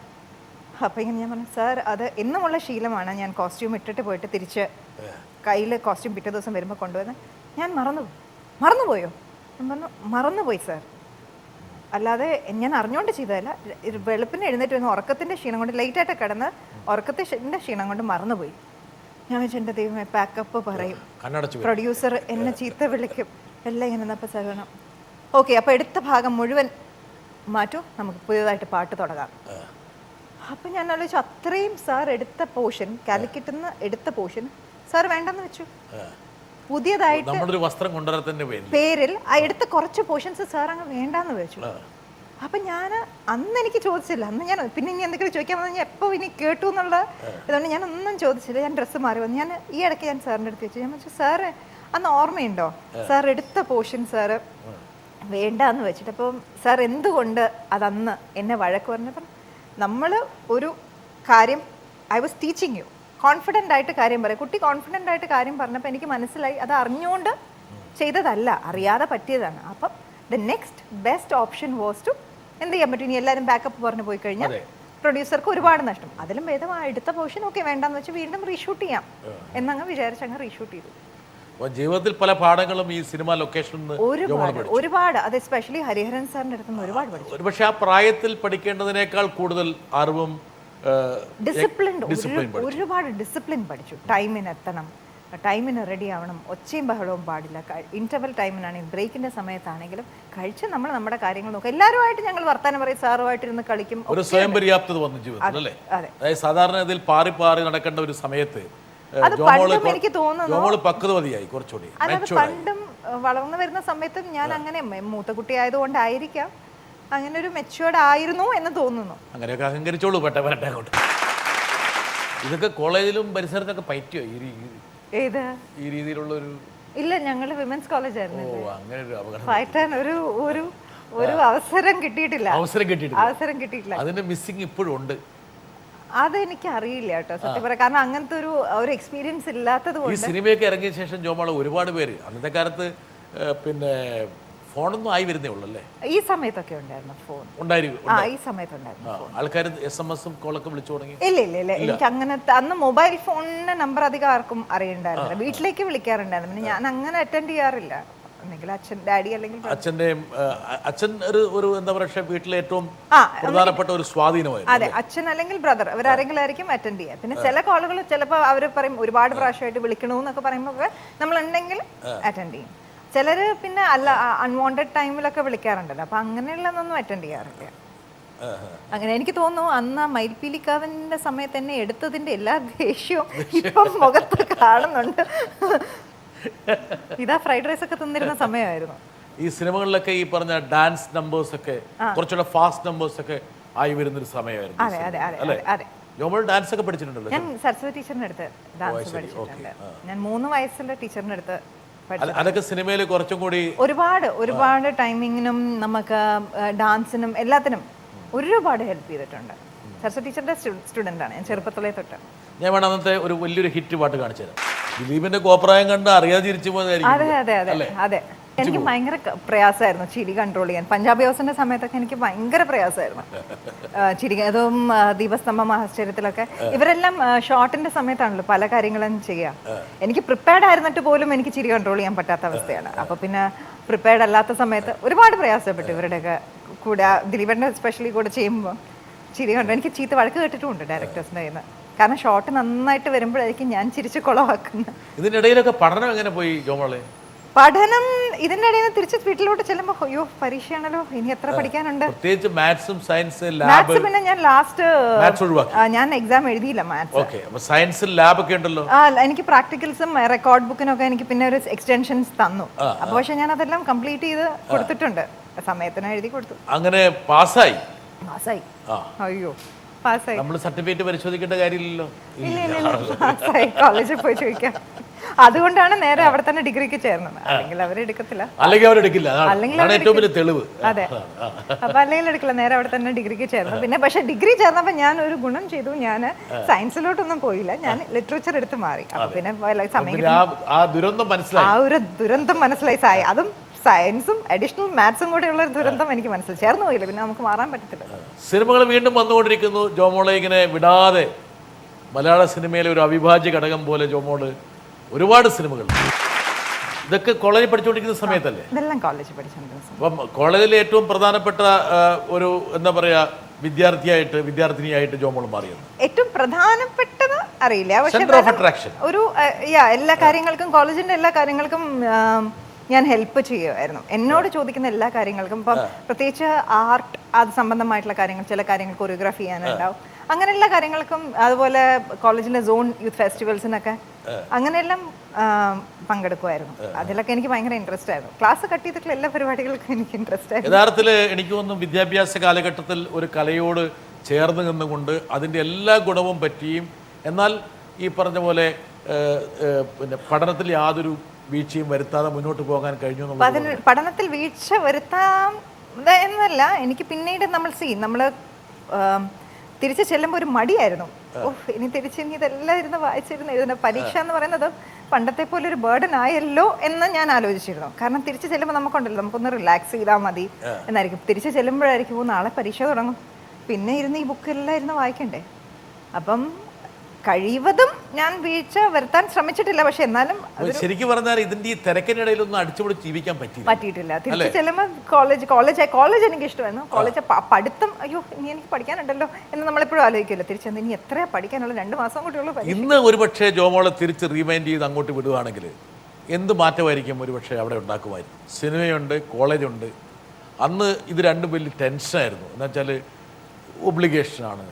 അപ്പോൾ ഇങ്ങനെ ഞാൻ പറഞ്ഞു സാർ അത് എന്നുമുള്ള ശീലമാണ്, ഞാൻ കോസ്റ്റ്യൂം ഇട്ടിട്ട് പോയിട്ട് തിരിച്ച് കയ്യിൽ കോസ്റ്റ്യൂം പിറ്റേ ദിവസം വരുമ്പോൾ കൊണ്ടുവന്ന് ഞാൻ മറന്നുപോയോ? ഞാൻ പറഞ്ഞു മറന്നുപോയി സാർ, അല്ലാതെ ഞാൻ അറിഞ്ഞുകൊണ്ട് ചെയ്തതല്ല. വെളുപ്പിന് എഴുന്നേറ്റ് വന്ന് ഉറക്കത്തിൻ്റെ ക്ഷീണം കൊണ്ട് ലേറ്റായിട്ട് കിടന്ന് ഉറക്കത്തിൻ്റെ ക്ഷീണം കൊണ്ട് മറന്നുപോയി. ഞാൻ വെച്ചാൽ എൻ്റെ ദൈവമേ പാക്കപ്പ് പറയും, പ്രൊഡ്യൂസർ എന്നെ ചീത്ത വിളിക്കും, എല്ലാം ഇങ്ങനെ നിന്നപ്പോൾ സാർ വേണം ഓക്കെ അപ്പോൾ എടുത്ത ഭാഗം മുഴുവൻ മാറ്റൂ, നമുക്ക് പുതിയതായിട്ട് പാട്ട് തുടങ്ങാം. അപ്പം ഞാൻ ആലോചിച്ചു അത്രയും സാർ എടുത്ത പോർഷൻ കാലിക്കറ്റിൽ നിന്ന് എടുത്ത പോർഷൻ സാർ വേണ്ടെന്ന് വെച്ചു. പുതിയതായിട്ട് നമ്മളൊരു വസ്ത്രം കൊണ്ടുവരത്തിന്റെ പേരിൽ ആ എടുത്ത കുറച്ച് പോർഷൻസ് സാർ അങ്ങ് വേണ്ടാന്ന് വെച്ചു. അപ്പം ഞാൻ അന്ന് എനിക്ക് ചോദിച്ചില്ല. അന്ന് ഞാൻ പിന്നെ ഇനി എന്തെങ്കിലും ചോദിക്കാൻ വന്നാൽ ഞാൻ എപ്പോൾ ഇനി കേട്ടു എന്നുള്ള ഇതുകൊണ്ട് ഞാൻ ഒന്നും ചോദിച്ചില്ല. ഞാൻ ഡ്രസ്സ് മാറി വന്നു. ഞാൻ ഈ ഇടയ്ക്ക് ഞാൻ സാറിൻ്റെ അടുത്ത് വെച്ചു. ഞാൻ വെച്ചു സാറ് അന്ന് ഓർമ്മയുണ്ടോ സാർ എടുത്ത പോർഷൻ സാറ് വേണ്ടാന്ന് വെച്ചിട്ട്. അപ്പം സാർ എന്തുകൊണ്ട് അതന്ന് എന്നെ വഴക്ക് പറഞ്ഞപ്പം നമ്മൾ ഒരു കാര്യം I was teaching you confident ആയിട്ട് കാര്യം പറയാം. കുട്ടി കോൺഫിഡൻ്റ് ആയിട്ട് കാര്യം പറഞ്ഞപ്പോൾ എനിക്ക് മനസ്സിലായി അത് അറിഞ്ഞുകൊണ്ട് ചെയ്തതല്ല, അറിയാതെ പറ്റിയതാണ്. അപ്പം the next best option was to എന്ത് ചെയ്യാൻ പറ്റും, ഇനി എല്ലാവരും ബാക്കപ്പ് പറഞ്ഞു പോയി കഴിഞ്ഞാൽ പ്രൊഡ്യൂസർക്ക് ഒരുപാട് നഷ്ടം. അതിലും ഭേദം എടുത്ത പോർഷൻ ഓക്കെ വേണ്ടാന്ന് വെച്ച് വീണ്ടും റീഷൂട്ട് ചെയ്യാം എന്നങ്ങ് വിചാരിച്ചങ്ങ് റീഷൂട്ട് ചെയ്തു. ജീവിതത്തിൽ പല പാഠങ്ങളും ഈ സിനിമ ലൊക്കേഷനിൽ ഒരുപാട് അത് എസ്പെഷ്യലി ഹരിഹരൻ സാറിന്റെ അടുത്ത് നിന്ന് ഒരുപാട് പഠിച്ചു. ഒരുപക്ഷെ ആ പ്രായത്തിൽ പഠിക്കേണ്ടതിനേക്കാൾ കൂടുതൽ അറിവും ഒരുപാട് ഡിസിപ്ലിൻ പഠിച്ചു. ടൈമിന് എത്തണം, ടൈമിന് റെഡി ആവണം, ഒച്ചയും ബഹളവും പാടില്ല. ഇന്റർവൽ ടൈമിനാണെങ്കിലും ബ്രേക്കിന്റെ സമയത്താണെങ്കിലും കഴിച്ച് നമ്മൾ നമ്മുടെ കാര്യങ്ങൾ നോക്കും. എല്ലാവരുമായിട്ട് ഞങ്ങൾ വർത്താനം പറയും, സാറുമായിട്ട് ഇരുന്ന് കളിക്കും. ഒരു സ്വയം പര്യാപ്തത വന്നു ജീവിതത്തിൽ അല്ലേ? അതായത് സാധാരണ ഇതിൽ പാറി പാറി നടക്കേണ്ട ഒരു സമയത്ത് എനിക്ക് തോന്നുന്നു പക്വതയായി കുറച്ചുകൂടി. പണ്ടും വളർന്നു വരുന്ന സമയത്തും ഞാൻ അങ്ങനെ മൂത്ത കുട്ടി ആയതുകൊണ്ടായിരിക്കാം അങ്ങനെ ഒരു മെച്യൂർഡ് ആയിരുന്നു എന്ന് തോന്നുന്നു. അങ്ങനെയൊക്കെ അഹങ്കരിച്ചോളൂ പെട്ടെ കൊണ്ട്. ഇതൊക്കെ കോളേജിലും പരിസരത്തൊക്കെ പറ്റിയോ ഈ രീതിയിലുള്ള ഒരു? ഇല്ല, ഞങ്ങള് വിമൻസ് കോളേജ് ആയിരുന്നു. പറ്റാൻ ഒരു അവസരം കിട്ടിയിട്ടില്ല. അതിന്റെ മിസ്സിംഗ് ഇപ്പോഴും ഉണ്ട്. അതെനിക്ക് അറിയില്ല കേട്ടോ സത്യം പറയാം. കാരണം അങ്ങനത്തെ ഒരു എക്സ്പീരിയൻസ് ഇല്ലാത്തത് കൊണ്ട്. ഈ സിനിമയൊക്കെ ഇറങ്ങിയ ശേഷം ജോമോളെ ഒരുപാട് പേര് അന്നത്തെ കാലത്ത് പിന്നെ ഫോണൊന്നും ആയി വരുന്നേ ഉള്ളല്ലേ? ഈ സമയത്തൊക്കെ ഉണ്ടായിരുന്നു ഫോൺ. ഈ സമയത്തുണ്ടായിരുന്നു ആൾക്കാർ SMS കോളൊക്കെ വിളിച്ചു തുടങ്ങി. ഇല്ല എനിക്ക് അങ്ങനത്തെ അന്ന് മൊബൈൽ ഫോണിന്റെ നമ്പർ അധികം ആർക്കും അറിയണ്ടായിരുന്നില്ല. വീട്ടിലേക്ക് വിളിക്കാറുണ്ടായിരുന്നു. ഞാൻ അങ്ങനെ അറ്റൻഡ് ചെയ്യാറില്ല. അച്ഛൻ ഒരു എന്താ പറയുക വീട്ടിലെ ഏറ്റവും പ്രധാനപ്പെട്ട ഒരു സ്വാധീനമായിരുന്നു. അതെ, അച്ഛൻ അല്ലെങ്കിൽ ബ്രദർ ഇവരാരെങ്കിലും ആയിരിക്കും അറ്റൻഡ് ചെയ്യുക. പിന്നെ ചില കോളുകൾ ചിലപ്പോൾ അവർ പറയും ഒരുപാട് പ്രാവശ്യമായിട്ട് വിളിക്കണമെന്നൊക്കെ പറയുമ്പോൾ നമ്മൾ ഉണ്ടെങ്കിൽ അറ്റൻഡ് ചെയ്യും. ചിലര് പിന്നെ അല്ല അൺവാണ്ടഡ് ടൈമിലൊക്കെ വിളിക്കാറുണ്ടല്ലോ, അപ്പൊ അങ്ങനെയുള്ളതൊന്നും അറ്റൻഡ് ചെയ്യാറില്ല. അങ്ങനെ എനിക്ക് തോന്നുന്നു അന്ന് മയിൽപ്പീലിക്കാവിന്റെ സമയത്ത് തന്നെ എടുത്തതിന്റെ എല്ലാ ദേഷ്യവും ഇപ്പം മുഖത്ത് കാണുന്നുണ്ട്. ഇതാ ഫ്രൈഡ് റൈസ് ഒക്കെ തിന്നിരുന്ന സമയമായിരുന്നു. ഈ സിനിമകളിലൊക്കെ ഈ പറഞ്ഞ ഡാൻസ് നമ്പേഴ്സ് ഒക്കെ കുറച്ചുകൂടെ ഫാസ്റ്റ് നമ്പേഴ്സ് ഒക്കെ ആയി വരുന്നൊരു സമയമായിരുന്നു. ഡാൻസ് ഒക്കെ പഠിച്ചിട്ടുണ്ടല്ലോ? ഞാൻ സരസ്വതി ടീച്ചറിന്റെ അടുത്ത് ഡാൻസ് പഠിച്ചിട്ടുണ്ട്. ഞാൻ 3 വയസ്സിലെ ടീച്ചറിന്റെ അടുത്ത്. അതൊക്കെ സിനിമയിൽ കുറച്ചും കൂടി ഒരുപാട് ടൈമിങ്ങിനും നമുക്ക് ഡാൻസിനും എല്ലാത്തിനും ഒരുപാട് ഹെൽപ്പ് ചെയ്തിട്ടുണ്ട്. സരസ്വതി ടീച്ചറിന്റെ സ്റ്റുഡന്റ് ആണ് ഞാൻ ചെറുപ്പത്തിലേ തൊട്ട്. ഞാൻ വേണം അന്നത്തെ ഒരു വലിയൊരു ഹിറ്റ് പാട്ട് കാണിച്ചു തരാം. ദിലീപിന്റെ കോപ്രായം കണ്ട് അറിയാതെ ചിരിച്ചു പോയതായിരിക്കും. അതെ എനിക്ക് ഭയങ്കര പ്രയാസമായിരുന്നു ചിരി കൺട്രോൾ ചെയ്യാൻ. പഞ്ചാബി ഹൗസിന്റെ സമയത്തൊക്കെ എനിക്ക് ഭയങ്കര പ്രയാസമായിരുന്നു ചിരി. അതും ദീപസ്തംഭം ആശ്ചര്യത്തിലൊക്കെ ഇവരെല്ലാം ഷോട്ടിന്റെ സമയത്താണല്ലോ പല കാര്യങ്ങളും ചെയ്യുക. എനിക്ക് പ്രിപ്പയർഡ് ആയിരുന്നിട്ട് പോലും എനിക്ക് ചിരി കൺട്രോൾ ചെയ്യാൻ പറ്റാത്ത അവസ്ഥയാണ്. അപ്പൊ പിന്നെ പ്രിപ്പയർഡ് അല്ലാത്ത സമയത്ത് ഒരുപാട് പ്രയാസപ്പെട്ടു ഇവരുടെയൊക്കെ കൂടെ. ദിലീപന്റെ സ്പെഷ്യലി കൂടെ ചെയ്യുമ്പോൾ ചിരി കണ്ടു. എനിക്ക് ചീത്ത വഴക്ക് കേട്ടിട്ടുമുണ്ട് ഡയറക്ടേഴ്സിന്റെ കയ്യിൽ നിന്ന്. കാരണം ഷോട്ട് നന്നായിട്ട് വരുമ്പോഴായിരിക്കും ഞാൻ ചിരിച്ച് കുളമാക്കുന്നത്. ഇതിനിടയിലൊക്കെ പഠനം എങ്ങനെ പോയി ജോമോളെ? പഠനം ഇതിന്റെ ഇടയിൽ നിന്ന് തിരിച്ച് വീട്ടിലോട്ട് ചെല്ലുമ്പോ അയ്യോ പരീക്ഷയാണല്ലോ, ഇനി എത്ര പഠിക്കാനുണ്ട്. പ്രത്യേകിച്ച് മാത്സും സയൻസ് മാത്സ് പിന്നെ ഞാൻ ലാസ്റ്റ് ഞാൻ എക്സാം എഴുതിയില്ല മാത്സ്. സയൻസിൽ ലാബ് ഒക്കെ ഉണ്ടല്ലോ. എനിക്ക് പ്രാക്ടിക്കൽസും റെക്കോർഡ് ബുക്കിനൊക്കെ എനിക്ക് പിന്നെ ഒരു എക്സ്റ്റൻഷൻസ് തന്നു. അപ്പൊ പക്ഷെ ഞാൻ അതെല്ലാം കംപ്ലീറ്റ് ചെയ്ത് കൊടുത്തിട്ടുണ്ട്. സമയത്തിന് എഴുതി കൊടുത്തു. അങ്ങനെ പാസ്സായി. അയ്യോ പാസ്സായി. നമ്മൾ സർട്ടിഫിക്കറ്റ് പരിശോധിക്കേണ്ട കാര്യമില്ലല്ലോ. പാസ്സായി, കോളേജിൽ പോയി ചോദിക്കാം. അതുകൊണ്ടാണ് നേരെ അവിടെ തന്നെ ഡിഗ്രിക്ക് ചേർന്നത്. അല്ലെങ്കിൽ അവരെടുക്കത്തില്ല. അതെ, അപ്പൊ അല്ലെങ്കിൽ എടുക്കില്ല, നേരെ അവിടെ തന്നെ ഡിഗ്രിക്ക് ചേർന്നു. പിന്നെ പക്ഷെ ഡിഗ്രി ചേർന്നപ്പോ ഞാൻ ഒരു ഗുണം ചെയ്തു, ഞാൻ സയൻസിലോട്ടൊന്നും പോയില്ല, ഞാൻ ലിറ്ററേച്ചർ എടുത്ത് മാറി. അപ്പൊ പിന്നെ സമയം ആ ഒരു ദുരന്തം മനസ്സിലായി. അതും സയൻസും അഡീഷണൽ മാത്സും കൂടെ ഉള്ള ദുരന്തം എനിക്ക് മനസ്സിലായി. ചേർന്ന് പോയില്ല, പിന്നെ നമുക്ക് മാറാൻ പറ്റത്തില്ല. സിനിമകൾ വീണ്ടും വന്നുകൊണ്ടിരിക്കുന്നു. ജോമോളെ ഇങ്ങനെ വിടാതെ മലയാള സിനിമയിലെ ഒരു അവിഭാജ്യ ഘടകം പോലെ ജോമോള് ഒരുപാട് സിനിമകൾ. ഇതൊക്കെ കോളേജിൽ പഠിച്ചുകൊണ്ടിരിക്കുന്ന സമയത്തല്ലേ? ഇതെല്ലാം കോളേജിൽ പഠിച്ചുകൊണ്ടിരിക്കുന്ന. അപ്പം കോളേജിലെ ഏറ്റവും പ്രധാനപ്പെട്ട ഒരു എന്താ പറയാ വിദ്യാർത്ഥിനിയായിട്ട് ജോമോൾ മാറിയത്? ഏറ്റവും പ്രധാനപ്പെട്ടത് അറിയില്ല, സെന്റർ ഓഫ് അട്രാക്ഷൻ. ഒരു എല്ലാ കാര്യങ്ങൾക്കും കോളേജിന്റെ എല്ലാ കാര്യങ്ങൾക്കും ഞാൻ ഹെൽപ്പ് ചെയ്യുമായിരുന്നു. എന്നോട് ചോദിക്കുന്ന എല്ലാ കാര്യങ്ങൾക്കും. ഇപ്പം പ്രത്യേകിച്ച് ആർട്ട് അത് സംബന്ധമായിട്ടുള്ള കാര്യങ്ങൾ, ചില കാര്യങ്ങൾ കൊറിയോഗ്രാഫി ചെയ്യാനുണ്ടാവും, അങ്ങനെയുള്ള കാര്യങ്ങൾക്കും അതുപോലെ കോളേജിലെ സോൺ യൂത്ത് ഫെസ്റ്റിവൽസിനൊക്കെ അങ്ങനെയെല്ലാം പങ്കെടുക്കുമായിരുന്നു. അതിലൊക്കെ എനിക്ക് ഭയങ്കര ഇൻട്രസ്റ്റ് ആയിരുന്നു. ക്ലാസ് കട്ട് ചെയ്തിട്ടുള്ള എല്ലാ പരിപാടികൾക്കും എനിക്ക് ഇൻട്രസ്റ്റ് ആയിരുന്നു. യഥാർത്ഥത്തിൽ എനിക്ക് തോന്നുന്നു വിദ്യാഭ്യാസ കാലഘട്ടത്തിൽ ഒരു കലയോട് ചേർന്ന് നിന്നുകൊണ്ട് അതിൻ്റെ എല്ലാ ഗുണവും പറ്റിയും എന്നാൽ ഈ പറഞ്ഞ പോലെ പിന്നെ പഠനത്തിൽ യാതൊരു വീഴ്ചയും വരുത്താതെ മുന്നോട്ട് പോകാൻ കഴിഞ്ഞു എന്നുള്ളത്. പഠനത്തിൽ വീഴ്ച വരുത്താം എന്നല്ല, എനിക്ക് പിന്നീട് നമ്മൾ തിരിച്ചു ചെല്ലുമ്പോൾ ഒരു മടിയായിരുന്നു. ഇനി ഇതെല്ലാം ഇരുന്ന് വായിച്ചിരുന്നു എഴുതുന്ന പരീക്ഷ എന്ന് പറയുന്നത് പണ്ടത്തെ പോലെ ഒരു ബേർഡൻ ആയല്ലോ എന്ന് ഞാൻ ആലോചിച്ചിരുന്നു. കാരണം തിരിച്ചു ചെല്ലുമ്പോൾ നമുക്കുണ്ടല്ലോ, നമുക്കൊന്ന് റിലാക്സ് ചെയ്താൽ മതി എന്നായിരിക്കും. തിരിച്ചു ചെല്ലുമ്പോഴായിരിക്കും നാളെ പരീക്ഷ തുടങ്ങും, പിന്നെ ഇരുന്ന് ഈ ബുക്കെല്ലാം ഇരുന്ന് വായിക്കണ്ടേ. അപ്പം കഴിവതും ഞാൻ വീഴ്ച വരുത്താൻ ശ്രമിച്ചിട്ടില്ല. പക്ഷെ എന്നാലും ശരിക്കും പറഞ്ഞാൽ ഇതിന്റെ ഈ തിരക്കിനിടയിലൊന്നും അടിച്ചുപൊളിച്ച് ജീവിക്കാൻ പറ്റിയിട്ടില്ല. തിരിച്ചു ചെല്ലുമ്പോൾ കോളേജ് എനിക്ക് ഇഷ്ടമായിരുന്നു. കോളേജ് പഠിത്തം അയ്യോ ഇനി എനിക്ക് പഠിക്കാനുണ്ടല്ലോ എന്ന് നമ്മളെപ്പോഴും ആലോചിക്കില്ല. തിരിച്ചെന്ന് ഇനി എത്രയാ പഠിക്കാനുള്ള 2 മാസം കൂടിയുള്ളൂ. ഇന്ന് ഒരുപക്ഷെ ജോമോളെ തിരിച്ച് റീമൈൻഡ് ചെയ്ത് അങ്ങോട്ട് വിടുവാണെങ്കിൽ എന്ത് മാറ്റമായിരിക്കും ഒരുപക്ഷെ അവിടെ ഉണ്ടാക്കുമായിരുന്നു. സിനിമയുണ്ട്, കോളേജുണ്ട്. അന്ന് ഇത് രണ്ടും വലിയ ടെൻഷനായിരുന്നു. എന്നുവെച്ചാൽ ഒബ്ലിഗേഷനാണ്,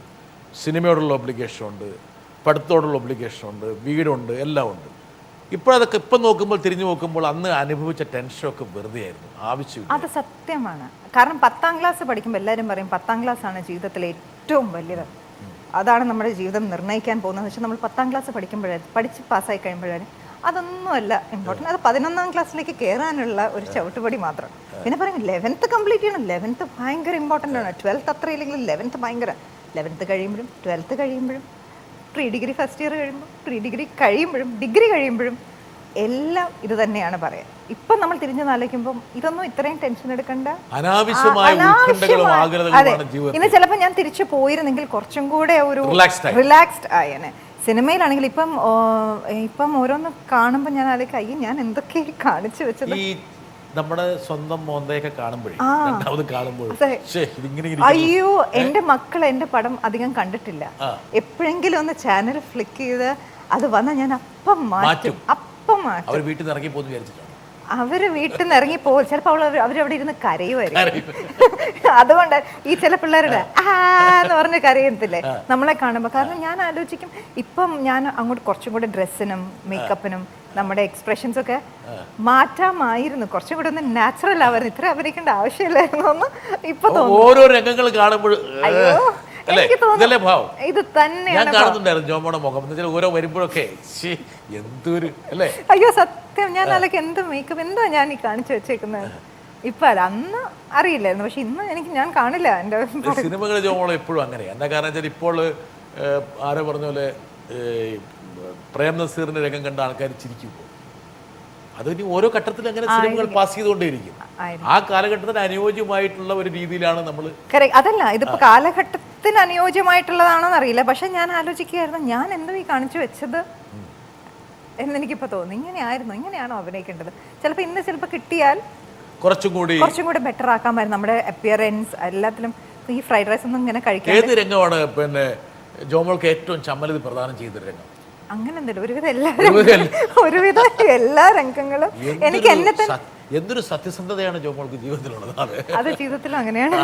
സിനിമയോടുള്ള ഒബ്ലിഗേഷനുണ്ട്, പഠിത്തത്തോടുള്ള ഒബ്ലിഗേഷനുണ്ട്, വീടുണ്ട്, എല്ലാം ഉണ്ട്. ഇപ്പോഴതൊക്കെ നോക്കുമ്പോൾ തിരിഞ്ഞു നോക്കുമ്പോൾ അന്ന് അനുഭവിച്ച ടെൻഷനൊക്കെ വെറുതെ ആയിരുന്നു, ആവശ്യമില്ല. അത് സത്യമാണ്. കാരണം 10ാം ക്ലാസ് പഠിക്കുമ്പോൾ എല്ലാവരും പറയും 10ാം ക്ലാസ് ആണ് ജീവിതത്തിലെ ഏറ്റവും വലിയത്, അതാണ് നമ്മുടെ ജീവിതം നിർണ്ണയിക്കാൻ പോകുന്നത്. പക്ഷെ നമ്മൾ 10ാം ക്ലാസ് പഠിച്ച് പാസ്സായി കഴിയുമ്പോഴാണ് അതൊന്നുമല്ല ഇമ്പോർട്ടൻ്റ്. അത് 11ാം ക്ലാസ്സിലേക്ക് കയറാനുള്ള ഒരു ചവിട്ടുപടി മാത്രം. പിന്നെ പറയും 11th കംപ്ലീറ്റ് ചെയ്യണം, 11th ഭയങ്കര ഇമ്പോർട്ടൻ്റ് ആണ്. 12th അത്ര ഇല്ലെങ്കിലും 11th ഭയങ്കര. 11th കഴിയുമ്പോഴും 12th കഴിയുമ്പോഴും പ്രീ ഡിഗ്രി ഫസ്റ്റ് ഇയർ കഴിയുമ്പോൾ പ്രീ ഡിഗ്രി കഴിയുമ്പോഴും ഡിഗ്രി കഴിയുമ്പോഴും എല്ലാം ഇത് തന്നെയാണ് പറയാം. ഇപ്പം നമ്മൾ തിരിഞ്ഞു ആലോചിക്കുമ്പോൾ ഇതൊന്നും ഇത്രയും ടെൻഷൻ എടുക്കണ്ട. അതെ, ഇന്ന് ചിലപ്പോൾ ഞാൻ തിരിച്ചു പോയിരുന്നെങ്കിൽ കുറച്ചും കൂടെ ഒരു റിലാക്സ്ഡ് ആയേനെ. സിനിമയിലാണെങ്കിൽ ഇപ്പം ഓരോന്ന് കാണുമ്പോൾ ഞാൻ ആലോചിക്കും അയ്യോ ഞാൻ എന്തൊക്കെ കാണിച്ചു വെച്ചത്. നമ്മുടെ സ്വന്തം മോന്തയൊക്കെ കാണുമ്പോഴേ അയ്യോ എന്റെ മക്കൾ എന്റെ പടം അധികം കണ്ടിട്ടില്ല. എപ്പോഴെങ്കിലും ഒന്ന് ചാനൽ ഫ്ലിക്ക് ചെയ്ത് അത് വന്നാൽ ഞാൻ അപ്പം മാറ്റും. അവര് വീട്ടിൽ നിന്ന് ഇറങ്ങി പോകുന്നു വിചാരിച്ചിട്ടാണ്. അവര് വീട്ടിൽ നിന്ന് ഇറങ്ങി പോകും. ചിലപ്പോൾ അവരവിടെ ഇരുന്ന് കരയുമായിരിക്കും. അതുകൊണ്ട് ഈ ചില പിള്ളേരുടെ എന്ന് പറഞ്ഞ് കരയത്തില്ലേ നമ്മളെ കാണുമ്പോൾ. കാരണം ഞാൻ ആലോചിക്കും ഇപ്പം ഞാൻ അങ്ങോട്ട് കുറച്ചും കൂടെ ഡ്രസ്സിനും മേക്കപ്പിനും നമ്മുടെ എക്സ്പ്രഷൻസ് ഒക്കെ മാറ്റാമായിരുന്നു. കുറച്ചും കൂടെ ഒന്ന് നാച്ചുറൽ ആവായിരുന്നു. ഇത്ര അഭിനയിക്കേണ്ട ആവശ്യമില്ലായിരുന്നു എന്ന് ഇപ്പൊ തോന്നുന്നു. ഓരോ രംഗങ്ങൾ കാണുമ്പോൾ ഇത് തന്നെയാണ് ജോമോടെ മുഖം ഓരോ വരുമ്പോഴൊക്കെ എന്തൊരു അല്ലേ. അയ്യോ സത്യം ഞാൻ അതൊക്കെ എന്ത് മേക്കപ്പ് എന്തോ ഞാൻ ഈ കാണിച്ചു വെച്ചേക്കുന്നത്. ഇപ്പൊ അന്ന് അറിയില്ലായിരുന്നു, പക്ഷെ ഇന്ന് ഞാൻ കാണില്ല എന്റെ സിനിമകൾ. ജോമോളെ എപ്പോഴും അങ്ങനെ എന്താ കാരണം വെച്ചാൽ ഇപ്പോൾ ആരോ പറഞ്ഞ പോലെ പ്രേം നസീറിന്റെ രംഗം കണ്ട ആൾക്കാർ ചിരിക്കുമ്പോൾ അതിന് ഓരോ ഘട്ടത്തിൽ അങ്ങനെ സിനിമകൾ പാസ് ചെയ്തുകൊണ്ടേയിരിക്കും. ആ കാലഘട്ടത്തിന് അനുയോജ്യമായിട്ടുള്ള ഒരു രീതിയിലാണ് നമ്മൾ. അതല്ല ഇതിപ്പോ കാലഘട്ടത്തിന് അനുയോജ്യമായിട്ടുള്ളതാണോന്ന് അറിയില്ല, പക്ഷെ ഞാൻ ആലോചിക്കുകയായിരുന്നു ഞാൻ എന്തോ ഈ കാണിച്ചു വെച്ചത് എന്നെനിക്കിപ്പോ തോന്നി. ഇങ്ങനെയാണോ അഭിനയിക്കേണ്ടത്? ചിലപ്പോൾ ഇന്ന് ചിലപ്പോൾ കിട്ടിയാൽ കുറച്ചും കൂടി ബെറ്റർ ആക്കാമായിരുന്നു നമ്മുടെ അപ്പിയറൻസ് എല്ലാത്തിലും. ഈ ഫ്രൈഡ് റൈസ് ഒന്നും ഇങ്ങനെ കഴിക്കാൻ. ഏത് രംഗമാണ് പിന്നെ ജോമോൾക്ക് ഏറ്റവും ചമ്മലത് പ്രദാനം ചെയ്ത രംഗം? അങ്ങനെ ഒരുവിധം എല്ലാ രംഗങ്ങളും എനിക്ക് എന്നെ തന്നെ. എന്തൊരു സത്യസന്ധതയാണ് ജോമോൾക്ക് ജീവിതത്തിലുള്ളത്. അത് ജീവിതത്തിലും അങ്ങനെയാണ്.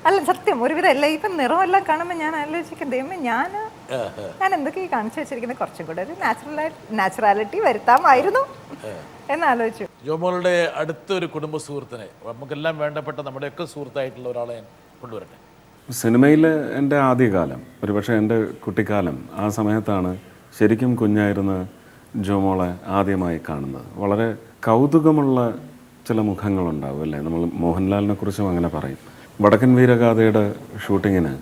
അല്ല സത്യം ഒരുവിധം എല്ലാം ഇപ്പം നിറമെല്ലാം കാണുമ്പോൾ ഞാൻ ആലോചിക്കും ദൈവമേ ഞാൻ എന്തൊക്കെ കാണിച്ചു വെച്ചിരിക്കുന്നത് കുറച്ചും കൂടെ ഒരു നാച്ചുറാലിറ്റി വരുത്താമായിരുന്നു എന്നാലോചിച്ചു. ജോമോളുടെ അടുത്തൊരു കുടുംബ സുഹൃത്തിനെ, നമുക്കെല്ലാം വേണ്ടപ്പെട്ട നമ്മുടെയൊക്കെ സുഹൃത്തായിട്ടുള്ള ഒരാളെ കൊണ്ടുവരട്ടെ. സിനിമയിൽ എൻ്റെ ആദ്യകാലം, ഒരുപക്ഷെ എൻ്റെ കുട്ടിക്കാലം, ആ സമയത്താണ് ശരിക്കും കുഞ്ഞായിരുന്ന ജോമോളെ ആദ്യമായി കാണുന്നത്. വളരെ കൗതുകമുള്ള ചില മുഖങ്ങളുണ്ടാവും അല്ലേ. നമ്മൾ മോഹൻലാലിനെ കുറിച്ചും അങ്ങനെ പറയും. വടക്കൻ വീരഗാഥയുടെ ഷൂട്ടിങ്ങിന്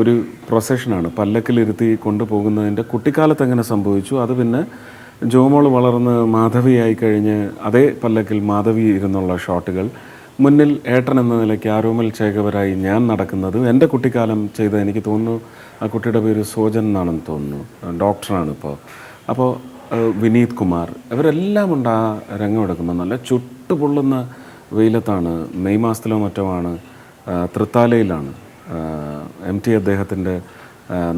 ഒരു പ്രൊസഷനാണ്, പല്ലക്കിലിരുത്തി കൊണ്ടുപോകുന്നതിൻ്റെ കുട്ടിക്കാലത്ത് എങ്ങനെ സംഭവിച്ചു. അത് പിന്നെ ജോമോൾ വളർന്ന് മാധവിയായി കഴിഞ്ഞ് അതേ പല്ലക്കിൽ മാധവി ഇരുന്നുള്ള ഷോട്ടുകൾ, മുന്നിൽ ഏട്ടൻ എന്ന നിലയ്ക്ക് ആരോമൽ ചേകവരായി ഞാൻ നടക്കുന്നത് എൻ്റെ കുട്ടിക്കാലം ചെയ്ത, എനിക്ക് തോന്നുന്നു ആ കുട്ടിയുടെ പേര് സോജൻ എന്നാണെന്ന് തോന്നുന്നു, ഡോക്ടറാണ് ഇപ്പോൾ. അപ്പോൾ വിനീത് കുമാർ ഇവരെല്ലാം ഉണ്ട് ആ രംഗം എടുക്കുമ്പോൾ. നല്ല ചുട്ടുപൊള്ളുന്ന വെയിലത്താണ്, മെയ് മാസത്തിലോ മറ്റോ ആണ്, തൃത്താലയിലാണ്. MT അദ്ദേഹത്തിൻ്റെ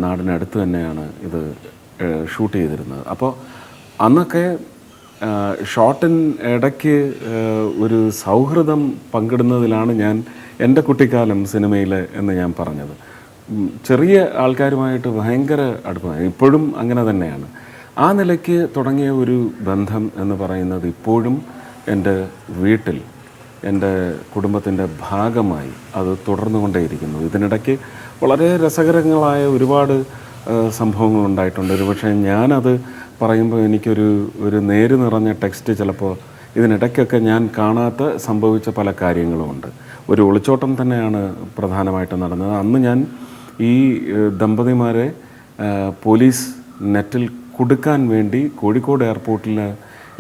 നാടിനടുത്ത് തന്നെയാണ് ഇത് ഷൂട്ട് ചെയ്തിരുന്നത്. അപ്പോൾ അന്നൊക്കെ ഷോട്ടിന് ഇടയ്ക്ക് ഒരു സൗഹൃദം പങ്കിടുന്നതിലാണ് ഞാൻ എൻ്റെ കുട്ടിക്കാലം സിനിമയിൽ എന്ന് ഞാൻ പറഞ്ഞത്. ചെറിയ ആൾക്കാരുമായിട്ട് ഭയങ്കര അടുപ്പമായി, ഇപ്പോഴും അങ്ങനെ തന്നെയാണ്. ആ നിലയ്ക്ക് തുടങ്ങിയ ഒരു ബന്ധം എന്ന് പറയുന്നത് ഇപ്പോഴും എൻ്റെ വീട്ടിൽ, എൻ്റെ കുടുംബത്തിൻ്റെ ഭാഗമായി അത് തുടർന്നുകൊണ്ടേയിരിക്കുന്നു. ഇതിനിടയ്ക്ക് വളരെ രസകരങ്ങളായ ഒരുപാട് സംഭവങ്ങളുണ്ടായിട്ടുണ്ട്. ഒരുപക്ഷെ ഞാനത് പറയുമ്പോൾ ഒരു നേര് നിറഞ്ഞ ടെക്സ്റ്റ് ചിലപ്പോൾ ഇതിനിടയ്ക്കൊക്കെ ഞാൻ കാണാത്ത സംഭവിച്ച പല കാര്യങ്ങളുമുണ്ട്. ഒരു ഒളിച്ചോട്ടം തന്നെയാണ് പ്രധാനമായിട്ടും നടന്നത്. അന്ന് ഞാൻ ഈ ദമ്പതിമാരെ പോലീസ് നെറ്റിൽ കുടുക്കാൻ വേണ്ടി കോഴിക്കോട് എയർപോർട്ടിൽ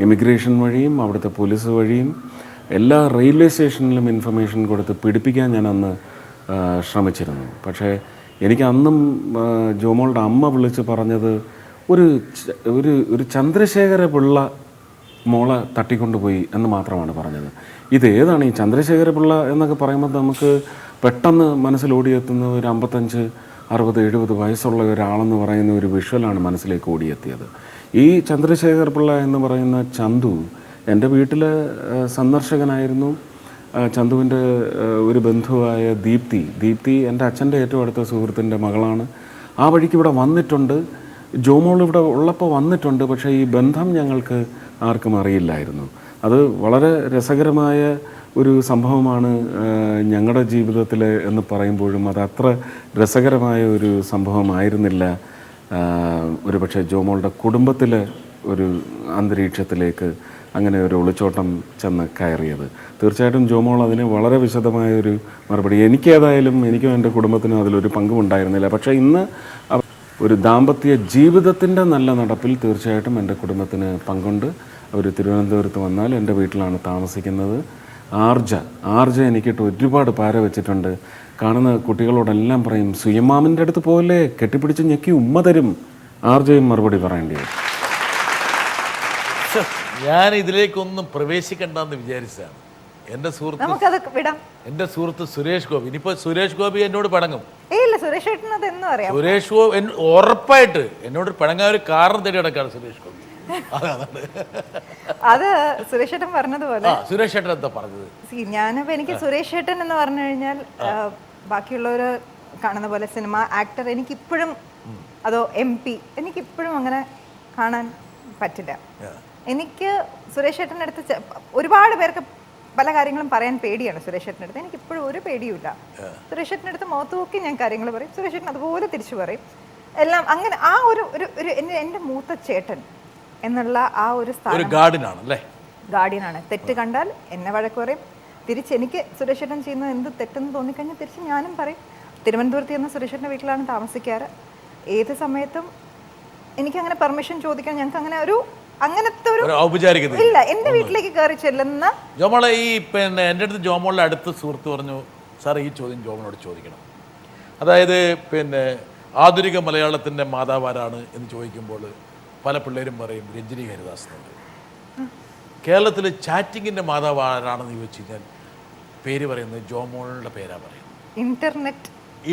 ഇമിഗ്രേഷൻ വഴിയും അവിടുത്തെ പോലീസ് വഴിയും എല്ലാ റെയിൽവേ സ്റ്റേഷനിലും ഇൻഫർമേഷൻ കൊടുത്ത് പിടിപ്പിക്കാൻ ഞാൻ അന്ന് ശ്രമിച്ചിരുന്നു. പക്ഷേ എനിക്ക് അന്നും ജോമോളുടെ അമ്മ വിളിച്ച് പറഞ്ഞത് ഒരു ചന്ദ്രശേഖര പിള്ള മോളെ തട്ടിക്കൊണ്ടുപോയി എന്ന് മാത്രമാണ് പറഞ്ഞത്. ഇതേതാണ് ഈ ചന്ദ്രശേഖര പിള്ള എന്നൊക്കെ പറയുമ്പോൾ നമുക്ക് പെട്ടെന്ന് മനസ്സിലോടിയെത്തുന്ന ഒരു 55, 60, 70 വയസ്സുള്ള ഒരാളെന്ന് പറയുന്ന ഒരു വിഷ്വലാണ് മനസ്സിലേക്ക് ഓടിയെത്തിയത്. ഈ ചന്ദ്രശേഖർ പിള്ള എന്ന് പറയുന്ന ചന്തു എൻ്റെ വീട്ടിലെ സന്ദർശകനായിരുന്നു. ചന്തുവിൻ്റെ ഒരു ബന്ധുവായ ദീപ്തി എൻ്റെ അച്ഛൻ്റെ ഏറ്റവും അടുത്ത സുഹൃത്തിൻ്റെ മകളാണ്. ആ വഴിക്ക് ഇവിടെ വന്നിട്ടുണ്ട്, ജോമോൾ ഇവിടെ ഉള്ളപ്പോൾ വന്നിട്ടുണ്ട്. പക്ഷേ ഈ ബന്ധം ഞങ്ങൾക്ക് ആർക്കും അറിയില്ലായിരുന്നു. അത് വളരെ രസകരമായ ഒരു സംഭവമാണ് ഞങ്ങളുടെ ജീവിതത്തിൽ എന്ന് പറയുമ്പോഴും അത് അത്ര രസകരമായ ഒരു സംഭവമായിരുന്നില്ല ഒരുപക്ഷെ ജോമോളുടെ കുടുംബത്തിലെ ഒരു അന്തരീക്ഷത്തിലേക്ക് അങ്ങനെ ഒരു ഒളിച്ചോട്ടം ചെന്ന് കയറിയത്. തീർച്ചയായിട്ടും ജോമോൾ അതിന് വളരെ വിശദമായൊരു മറുപടി, എനിക്കും എൻ്റെ കുടുംബത്തിനും അതിലൊരു പങ്കും ഉണ്ടായിരുന്നില്ല. പക്ഷേ ഇന്ന് ഒരു ദാമ്പത്യ ജീവിതത്തിൻ്റെ നല്ല നടപ്പിൽ തീർച്ചയായിട്ടും എൻ്റെ കുടുംബത്തിന് പങ്കുണ്ട്. അവർ തിരുവനന്തപുരത്ത് വന്നാൽ എൻ്റെ വീട്ടിലാണ് താമസിക്കുന്നത്. ആർജ എനിക്കിട്ട് ഒരുപാട് പാര വെച്ചിട്ടുണ്ട്. കാണുന്ന കുട്ടികളോടെല്ലാം പറയും, സുയമാമിൻ്റെ അടുത്ത് പോലെ കെട്ടിപ്പിടിച്ച് ഞെക്കി ഉമ്മ തരും. ആർജയും മറുപടി പറയേണ്ടി വരും. ഞാൻ ഇതിലേക്കൊന്നും പ്രവേശിക്കണ്ടെന്ന് വിചാരിച്ചതാണ്. എൻ്റെ സുഹൃത്ത് സുരേഷ് ഗോപി, ഇനിയിപ്പോൾ സുരേഷ് ഗോപി എന്നോട് പണങ്ങും. സുരേഷ് ഗോപി ഉറപ്പായിട്ട് എന്നോട് പണങ്ങാൻ ഒരു കാരണം തേടി കിടക്കാണ് സുരേഷ് ഗോപി. അത് സുരേഷ് ഏട്ടൻ പറഞ്ഞതുപോലെ. സുരേഷ് ഏട്ടൻ എന്താ പറഞ്ഞത്? ഞാനിപ്പോ എനിക്ക് സുരേഷ് ഏട്ടൻ എന്ന് പറഞ്ഞു കഴിഞ്ഞാൽ ബാക്കിയുള്ളവര് കാണുന്ന പോലെ സിനിമ ആക്ടർ എനിക്കിപ്പോഴും അതോ MP എനിക്കിപ്പോഴും അങ്ങനെ കാണാൻ പറ്റില്ല. എനിക്ക് സുരേഷ് ഏട്ടൻ്റെ അടുത്ത് ഒരുപാട് പേർക്ക് പല കാര്യങ്ങളും പറയാൻ പേടിയാണ്. സുരേഷ് ഏട്ടൻ്റെ അടുത്ത് എനിക്കിപ്പോഴും ഒരു പേടിയുമില്ല. സുരേഷ് ഏട്ടൻ്റെ അടുത്ത് മുഖത്ത് നോക്കി ഞാൻ കാര്യങ്ങൾ പറയും, സുരേഷ് ഏട്ടൻ അതുപോലെ തിരിച്ചു പറയും എല്ലാം. അങ്ങനെ ആ ഒരു എൻ്റെ മൂത്ത ചേട്ടൻ എന്നുള്ള ആ ഒരു സ്ഥാനം ഗാർഡിയനാണ്. തെറ്റ് കണ്ടാൽ എന്നെ വഴക്ക് പറയും, തിരിച്ച് എനിക്ക് സുരേഷ് ഏട്ടൻ ചെയ്യുന്നത് എന്ത് തെറ്റെന്ന് തോന്നിക്കഴിഞ്ഞാൽ തിരിച്ച് ഞാനും പറയും. തിരുവനന്തപുരത്ത് ചെന്ന സുരേഷ് ഏട്ടൻ്റെ വീട്ടിലാണ് താമസിക്കാറ്. ഏത് സമയത്തും എനിക്കങ്ങനെ പെർമിഷൻ ചോദിക്കാൻ ഞങ്ങൾക്ക് അങ്ങനെ അങ്ങനത്തെ ഒരു ഔപചാരികത ഇല്ല. എൻ്റെ വീട്ടിലേക്ക് കയറി ചെല്ലുന്ന ജോമോളെ എൻ്റെ അടുത്ത് ജോമോളുടെ അടുത്ത സുഹൃത്ത് പറഞ്ഞു, സാർ ഈ ചോദ്യം ജോമോളോട് ചോദിക്കണം. അതായത് ആധുനിക മലയാളത്തിൻ്റെ മാതാവാരാണ് എന്ന് ചോദിക്കുമ്പോൾ പല പിള്ളേരും പറയും രഞ്ജിനി ഹരിദാസ് എന്നുണ്ട്. കേരളത്തിൽ ചാറ്റിങ്ങിൻ്റെ മാതാവ് ആരാണെന്ന് ചോദിച്ചു കഴിഞ്ഞാൽ പേര് പറയുന്നത് ജോമോളുടെ പേരാ പറയുന്നത്.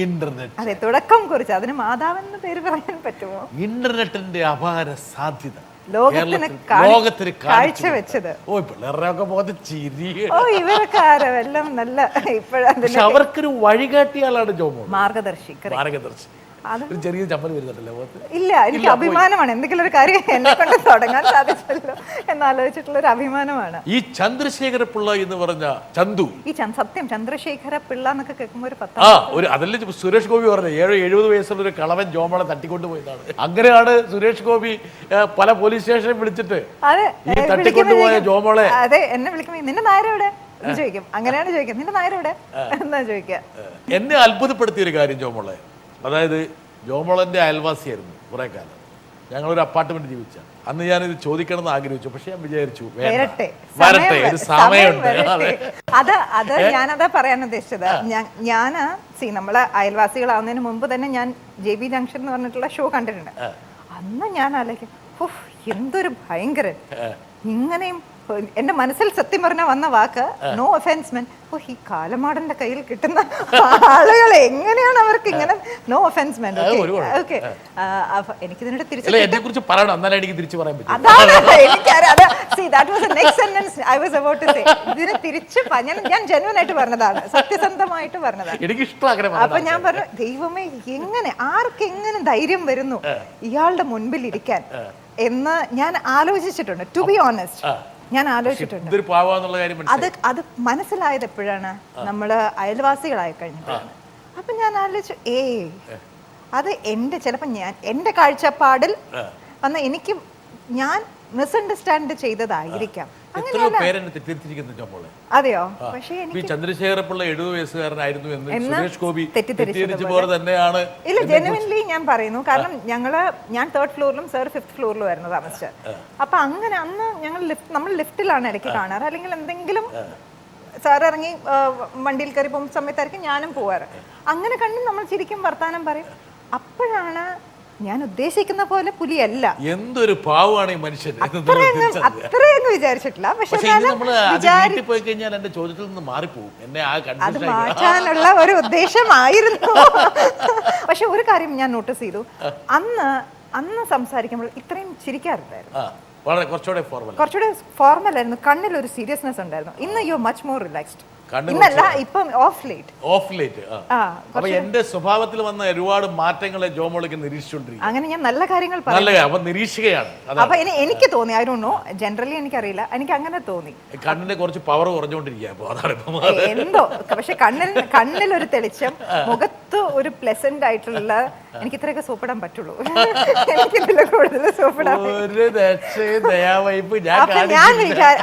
ഇന്റർനെറ്റ് അതെ, തുടക്കം കുറിച്ച് അതിന് മാതാവെന്ന് പേര് പറയാൻ പറ്റുമോ? ഇന്റർനെറ്റിന്റെ അപാര സാധ്യത ലോകത്തിന് കാഴ്ചവെച്ചത്. അവർക്കൊരു വഴികാട്ടിയാളാണ് ജോമോൾ, മാർഗദർശി. ചെറിയ ചമ്മൽ വരുന്നുണ്ടല്ലോ. ഇല്ല, എനിക്ക് അഭിമാനമാണ് എന്തെങ്കിലും ഒരു കാര്യം എന്നെ കൊണ്ട് തുടങ്ങാൻ സാധിച്ചല്ലോ എന്നാലോചിച്ചിട്ടുള്ള ഒരു അഭിമാനമാണ്. ഈ ചന്ദ്രശേഖര പിള്ള എന്ന് പറഞ്ഞ ചന്തു, സത്യം ചന്ദ്രശേഖര പിള്ള എന്നൊക്കെ കേൾക്കുമ്പോൾ ഒരു അതല്ലേ സുരേഷ് ഗോപി പറഞ്ഞ 70 വയസ്സുള്ള ഒരു കളവൻ ജോമോളെ തട്ടിക്കൊണ്ടുപോയതാണ്. അങ്ങനെയാണ് സുരേഷ് ഗോപി പല പോലീസ് സ്റ്റേഷനിൽ വിളിച്ചിട്ട് ഈ തട്ടിക്കൊണ്ടുപോയ ജോമോളെ അതെ എന്നെ വിളിക്കുമ്പോ നിന്റെ നായരെവിടെ ചോദിക്കും. അങ്ങനെയാണ് ചോദിക്കുക, നിന്റെ നായരെവിടെ എന്നാ ചോദിക്കുക. എന്നെ അത്ഭുതപ്പെടുത്തിയ ഒരു കാര്യം ജോമോളെ, അതായത് ജോമോളൻ്റെ അയൽവാസിയായിരുന്നു കുറേ കാലം. ഞങ്ങളൊരു അപ്പാർട്ട്മെന്റ് ജീവിച്ച അന്ന് ഞാനിത് ചോദിക്കണം എന്ന് ആഗ്രഹിച്ചു. പക്ഷെ ഞാൻ വിചാരിച്ചു വരട്ടെ, ഒരു സമയമുണ്ട്. അത് ഞാനതാ പറയാൻ ഉദ്ദേശിച്ചത്. ഞാൻ നമ്മളെ അയൽവാസികളാവുന്നതിന് മുമ്പ് തന്നെ ഞാൻ JB ജംഗ്ഷൻ എന്ന് പറഞ്ഞിട്ടുള്ള ഷോ കണ്ടിട്ടുണ്ട്. അന്ന് ഞാൻ ആലോചിക്കും, എന്തൊരു ഭയങ്കര ഇങ്ങനെയും എന്റെ മനസ്സിൽ സത്യം പറഞ്ഞാൽ വന്ന വാക്ക് നോ ഒഫൻസ് മെൻ. ഓ, ഈ കാലമാടന്റെ കയ്യിൽ കിട്ടുന്ന ആളുകൾ എങ്ങനെയാണ് അവർക്ക് ഇങ്ങനെ നോ ഒഫൻസ് മെൻ. ഓക്കെ, എനിക്കിതിനോട് തിരിച്ചു അതാണ് എനിക്കറിയാം. ഇതിന് തിരിച്ച് ഞാൻ ജെന്യുവൻ ആയിട്ട് പറഞ്ഞതാണ്, സത്യസന്ധമായിട്ട് പറഞ്ഞതാണ്. അപ്പൊ ഞാൻ പറഞ്ഞു, ദൈവമേ, എങ്ങനെ ആർക്കെങ്ങനെ ധൈര്യം വരുന്നു ഇയാളുടെ മുൻപിൽ ഇരിക്കാൻ എന്ന് ഞാൻ ആലോചിച്ചിട്ടുണ്ട്. ടു ബി ഓണസ്റ്റ്, ഞാൻ ആലോചിച്ചിട്ടുണ്ട്. അത് മനസ്സിലായത് എപ്പോഴാണ്? നമ്മള് അയൽവാസികളായി കഴിഞ്ഞപ്പോഴാണ്. അപ്പൊ ഞാൻ ആലോചിച്ചു, അത് ചിലപ്പോ എന്റെ കാഴ്ചപ്പാടിൽ വന്ന എനിക്ക് ഞാൻ മിസ്അണ്ടർസ്റ്റാൻഡ് ചെയ്തതായിരിക്കാം. അതെയോ? പക്ഷേ ചന്ദ്രശേഖര പിള്ള 70 വയസ്സുകാരനായിരുന്നു എന്ന് സുരേഷ് ഗോപി തെറ്റിദ്ധരിച്ചപോലെ തന്നെയാണ്. ഇല്ല, ജെനുവിൻലി ഞാൻ പറയുന്നു. കാരണം ഞാൻ 3rd ഫ്ലോറിലും സാർ 5th ഫ്ലോറിലും ആയിരുന്നു താമസിച്ചത്. അപ്പൊ അങ്ങനെ അന്ന് നമ്മൾ ലിഫ്റ്റിലാണ് ഇടയ്ക്ക് കാണാറ്, അല്ലെങ്കിൽ എന്തെങ്കിലും സാർ ഇറങ്ങി വണ്ടിയിൽ കയറി പോകുന്ന സമയത്തായിരിക്കും ഞാനും പോവാറ്. അങ്ങനെ കണ്ട് നമ്മൾ ശരിക്കും വർത്താനം പറയും. അപ്പോഴാണ് ഞാൻ ഉദ്ദേശിക്കുന്ന പോലെ പുലിയല്ല, എന്തൊരു പാവമാണ് ഈ മനുഷ്യൻ, അത്രയൊന്നും വിചാരിച്ചിട്ടില്ല. പക്ഷെ അത് മാറ്റാനുള്ള ഒരു ഉദ്ദേശമായിരുന്നു. പക്ഷെ ഒരു കാര്യം ഞാൻ നോട്ടീസ് ചെയ്തു, അന്ന് സംസാരിക്കുമ്പോൾ ഇത്രയും ചിരിക്കാറുണ്ടായിരുന്നു, കുറച്ചുകൂടെ ഫോർമൽ ആയിരുന്നു, കണ്ണിൽ ഒരു സീരിയസ്നെസ് ഉണ്ടായിരുന്നു. ഇന്ന് യു മച്ച് മോർ റിലാക്സ്ഡ്. ഇന്നല്ല, ഇപ്പം ഓഫ് ലേറ്റ്. അപ്പൊ എന്റെ സ്വഭാവത്തിൽ വന്ന ഒരുപാട് മാറ്റങ്ങളെ ജോമോളിക്ക് നിരീക്ഷിച്ചോണ്ടിരിക്കും. അങ്ങനെ ഞാൻ നല്ല കാര്യങ്ങൾ നിരീക്ഷിക്കുകയാണ്. അപ്പൊ എനിക്ക് തോന്നി, ഐ ഡോണ്ട് നോ, ജനറലി എനിക്കറിയില്ല, എനിക്ക് അങ്ങനെ തോന്നി. കണ്ണിന്റെ കുറച്ച് പവർ കുറഞ്ഞുകൊണ്ടിരിക്കുക എന്തോ. പക്ഷെ കണ്ണിൽ ഒരു തെളിച്ചം, മുഖത്ത് ഒരു പ്ലസന്റ് ആയിട്ടുള്ള, എനിക്ക് ഇത്രയൊക്കെ സൂപ്പിടാൻ പറ്റുള്ളൂ. എനിക്കിതിൽ കൂടുതൽ സൂപ്പിടാൻ.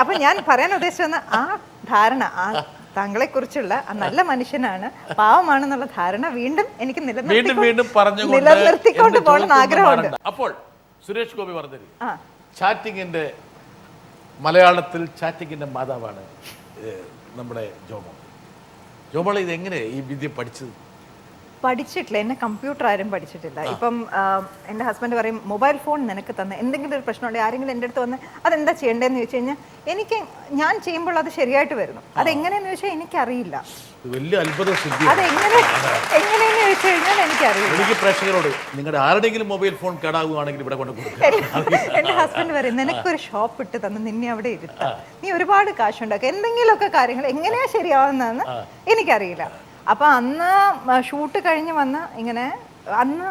അപ്പൊ ഞാൻ പറയാൻ ഉദ്ദേശിച്ച ആ ധാരണ, ആ താങ്കളെ കുറിച്ചുള്ള നല്ല മനുഷ്യനാണ്, പാവമാണെന്നുള്ള ധാരണ വീണ്ടും എനിക്ക് നിലനിർത്തിക്കൊണ്ട് പോകണമെന്ന് ആഗ്രഹമുണ്ട്. അപ്പോൾ സുരേഷ് ഗോപി പറഞ്ഞത് ചാറ്റിങ്ങിന്റെ മലയാളത്തിൽ ചാറ്റിങ്ങിന്റെ മാതാവാണ് നമ്മുടെ ജോമോൾ. ഇതെങ്ങനെ ഈ വിദ്യ പഠിച്ചിട്ടില്ല, എന്നെ കമ്പ്യൂട്ടർ ആരും പഠിച്ചിട്ടില്ല. ഇപ്പം എൻ്റെ ഹസ്ബൻഡ് പറയും, മൊബൈൽ ഫോൺ നിനക്ക് തന്നെ എന്തെങ്കിലും ഒരു പ്രശ്നമുണ്ടെങ്കിൽ ആരെങ്കിലും എൻ്റെ അടുത്ത് വന്ന് അതെന്താ ചെയ്യേണ്ടതെന്ന് ചോദിച്ചു കഴിഞ്ഞാൽ ഞാൻ ചെയ്യുമ്പോൾ അത് ശരിയായിട്ട് വരുന്നു. അതെങ്ങനെയെന്ന് ചോദിച്ചാൽ എനിക്കറിയില്ല. അതെങ്ങനെയെന്ന് ചോദിച്ചു കഴിഞ്ഞാൽ എനിക്കറിയില്ല. എനിക്ക് പ്രേക്ഷകരോട്, നിങ്ങളുടെ ആരുടെയെങ്കിലും മൊബൈൽ ഫോൺ കേടാവുകയാണെങ്കിൽ ഇവിടെ കൊണ്ട് എൻ്റെ ഹസ്ബൻഡ് പറയും, നിനക്കൊരു ഷോപ്പ് ഇട്ട് തന്ന് നിന്നെ അവിടെ ഇരുത്താം, നീ ഒരുപാട് കാശുണ്ടാക്കുക, എന്തെങ്കിലുമൊക്കെ കാര്യങ്ങൾ എങ്ങനെയാ ശരിയാവുന്നതെന്ന് എനിക്കറിയില്ല. അപ്പൊ അന്ന് ഷൂട്ട് കഴിഞ്ഞ് വന്ന് ഇങ്ങനെ, അന്ന്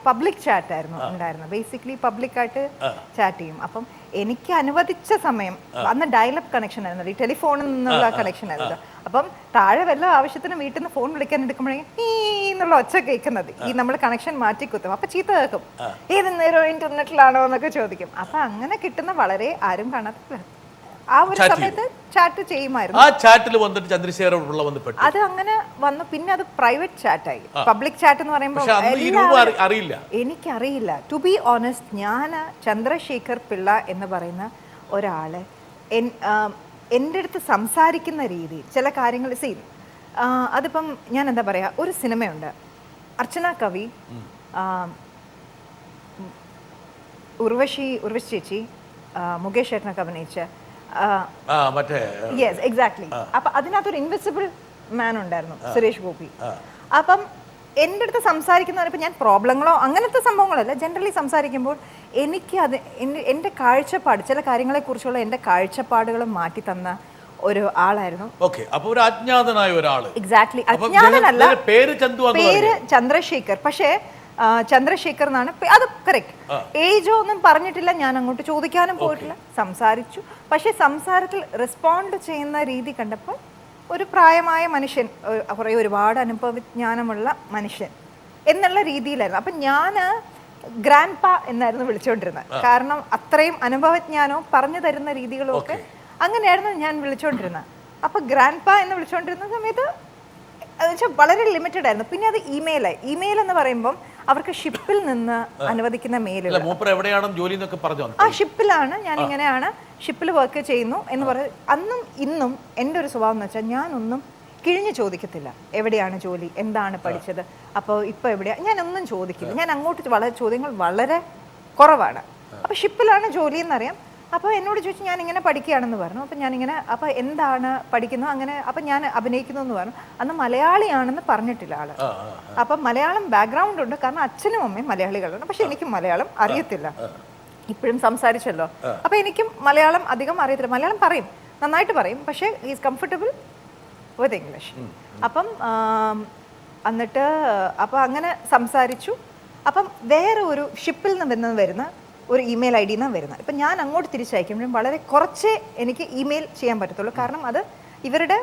പബ്ലിക് ചാറ്റ് ആയിരുന്നു ഉണ്ടായിരുന്നത്. ബേസിക്കലി പബ്ലിക്കായിട്ട് ചാറ്റ് ചെയ്യും. അപ്പം എനിക്ക് അനുവദിച്ച സമയം, അന്ന് ഡയലപ്പ് കണക്ഷൻ ആയിരുന്നു, ഈ ടെലിഫോണിൽ നിന്നുള്ള കണക്ഷൻ ആയിരുന്നു. അപ്പം താഴെ വല്ല ആവശ്യത്തിന് വീട്ടിൽ നിന്ന് ഫോൺ വിളിക്കാൻ എടുക്കുമ്പോഴേക്കും ഈ എന്നുള്ള ഒച്ച കേൾക്കുന്നത്, ഈ നമ്മൾ കണക്ഷൻ മാറ്റി കുത്തും. അപ്പൊ ചീത്ത കേൾക്കും, ഏത് നേരം ഇന്റർനെറ്റിലാണോ എന്നൊക്കെ ചോദിക്കും. അപ്പൊ അങ്ങനെ കിട്ടുന്ന വളരെ ആരും കാണാത്ത ആ ഒരു സമയത്ത് ചാറ്റ് ചെയ്യുമായിരുന്നു. ആ ചാറ്റിൽ വന്നിട്ട് ചന്ദ്രശേഖര പിള്ള വന്നിട്ട് അത് അങ്ങനെ വന്നു. പിന്നെ അത് പ്രൈവറ്റ് ചാറ്റായി. പബ്ലിക് ചാറ്റ് എന്ന് പറയുമ്പോൾ എനിക്കറിയില്ല. ടു ബി ഓണസ്റ്റ്, ഞാൻ ചന്ദ്രശേഖർ പിള്ള എന്ന് പറയുന്ന ഒരാള് എൻ്റെ അടുത്ത് സംസാരിക്കുന്ന രീതി, ചില കാര്യങ്ങൾ അതിപ്പം ഞാൻ എന്താ പറയാ, ഒരു സിനിമയുണ്ട്, അർച്ചന കവി, ഉർവശി ചേച്ചി, മുകേഷ് ചേട്ടനൊക്കെ അഭിനയിച്ച, യെസ് എക്സാക്ട്ലി. അപ്പൊ അതിനകത്തൊരു ഇൻവിസിബിൾ മാൻ ഉണ്ടായിരുന്നു, സുരേഷ് ഗോപി. അപ്പം എൻ്റെ അടുത്ത് സംസാരിക്കുന്നവർ, ഇപ്പം ഞാൻ പ്രോബ്ലങ്ങളോ അങ്ങനത്തെ സംഭവങ്ങളല്ല, ജനറലി സംസാരിക്കുമ്പോൾ എനിക്ക് എൻ്റെ കാഴ്ചപ്പാട്, ചില കാര്യങ്ങളെക്കുറിച്ചുള്ള എൻ്റെ കാഴ്ചപ്പാടുകളും മാറ്റി തന്ന ഒരു ആളായിരുന്നു. എക്സാക്ട്ലി, അജ്ഞാതനല്ല, പേര് ചന്ദ്രശേഖർ. പക്ഷേ ചന്ദ്രശേഖർ എന്നാണ് അത് കറക്റ്റ്. ഏജോ ഒന്നും പറഞ്ഞിട്ടില്ല, ഞാൻ അങ്ങോട്ട് ചോദിക്കാനും പോയിട്ടില്ല, സംസാരിച്ചു. പക്ഷെ സംസാരത്തിൽ റെസ്പോണ്ട് ചെയ്യുന്ന രീതി കണ്ടപ്പോൾ ഒരു പ്രായമായ മനുഷ്യൻ, ഒരുപാട് അനുഭവജ്ഞാനമുള്ള മനുഷ്യൻ എന്നുള്ള രീതിയിലായിരുന്നു. അപ്പം ഞാൻ ഗ്രാൻഡ് പാ എന്നായിരുന്നു വിളിച്ചുകൊണ്ടിരുന്നത്. കാരണം അത്രയും അനുഭവജ്ഞാനവും പറഞ്ഞു തരുന്ന രീതികളും ഒക്കെ അങ്ങനെയായിരുന്നു ഞാൻ വിളിച്ചുകൊണ്ടിരുന്നത്. അപ്പം ഗ്രാൻഡ് പാ എന്ന് വിളിച്ചുകൊണ്ടിരുന്ന സമയത്ത് വളരെ ലിമിറ്റഡ് ആയിരുന്നു. പിന്നെ അത് ഇമെയിൽ എന്ന് പറയുമ്പോൾ അവർക്ക് ഷിപ്പിൽ നിന്ന് അനുവദിക്കുന്ന മെയിലുകൾ, ആ ഷിപ്പിലാണ്, ഞാൻ ഇങ്ങനെയാണ് ഷിപ്പിൽ വർക്ക് ചെയ്യുന്നു എന്ന് പറയും. അന്നും ഇന്നും എൻ്റെ ഒരു സ്വഭാവം എന്ന് വെച്ചാൽ ഞാനൊന്നും കിഴിഞ്ഞ് ചോദിക്കത്തില്ല. എവിടെയാണ് ജോലി, എന്താണ് പഠിച്ചത്, അപ്പോൾ ഇപ്പോൾ എവിടെയാണ്, ഞാനൊന്നും ചോദിക്കില്ല. ഞാൻ അങ്ങോട്ട് ചോദ്യങ്ങൾ വളരെ കുറവാണ്. അപ്പോൾ ഷിപ്പിലാണ് ജോലി എന്നറിയാം, അപ്പോൾ എന്നോട് ചോദിച്ചു ഞാൻ ഇങ്ങനെ പഠിക്കുകയാണെന്ന് പറഞ്ഞു. അപ്പം ഞാനിങ്ങനെ അപ്പോൾ എന്താണ് പഠിക്കുന്നത് അങ്ങനെ അപ്പം ഞാൻ അഭിനയിക്കുന്നു എന്ന് പറഞ്ഞു. അന്ന് മലയാളിയാണെന്ന് പറഞ്ഞിട്ടില്ല ആള്. അപ്പം മലയാളം ബാക്ക്ഗ്രൗണ്ട് ഉണ്ട്, കാരണം അച്ഛനും അമ്മയും മലയാളികളാണ്. പക്ഷെ എനിക്ക് മലയാളം അറിയത്തില്ല, ഇപ്പോഴും സംസാരിച്ചല്ലോ. അപ്പം എനിക്കും മലയാളം അധികം അറിയത്തില്ല. മലയാളം പറയും, നന്നായിട്ട് പറയും, പക്ഷേ ഈസ് കംഫർട്ടബിൾ വിത്ത് ഇംഗ്ലീഷ്. അപ്പം എന്നിട്ട് അപ്പം അങ്ങനെ സംസാരിച്ചു. അപ്പം വേറെ ഒരു ഷിപ്പിൽ നിന്ന് വരുന്ന ഒരു ഇമെയിൽ ID നിന്നാണ് വരുന്നത്. ഇപ്പം ഞാൻ അങ്ങോട്ട് തിരിച്ചയക്കുമ്പോഴും വളരെ കുറച്ചേ എനിക്ക് ഇമെയിൽ ചെയ്യാൻ പറ്റത്തുള്ളൂ, കാരണം അത് ഇവരുടെ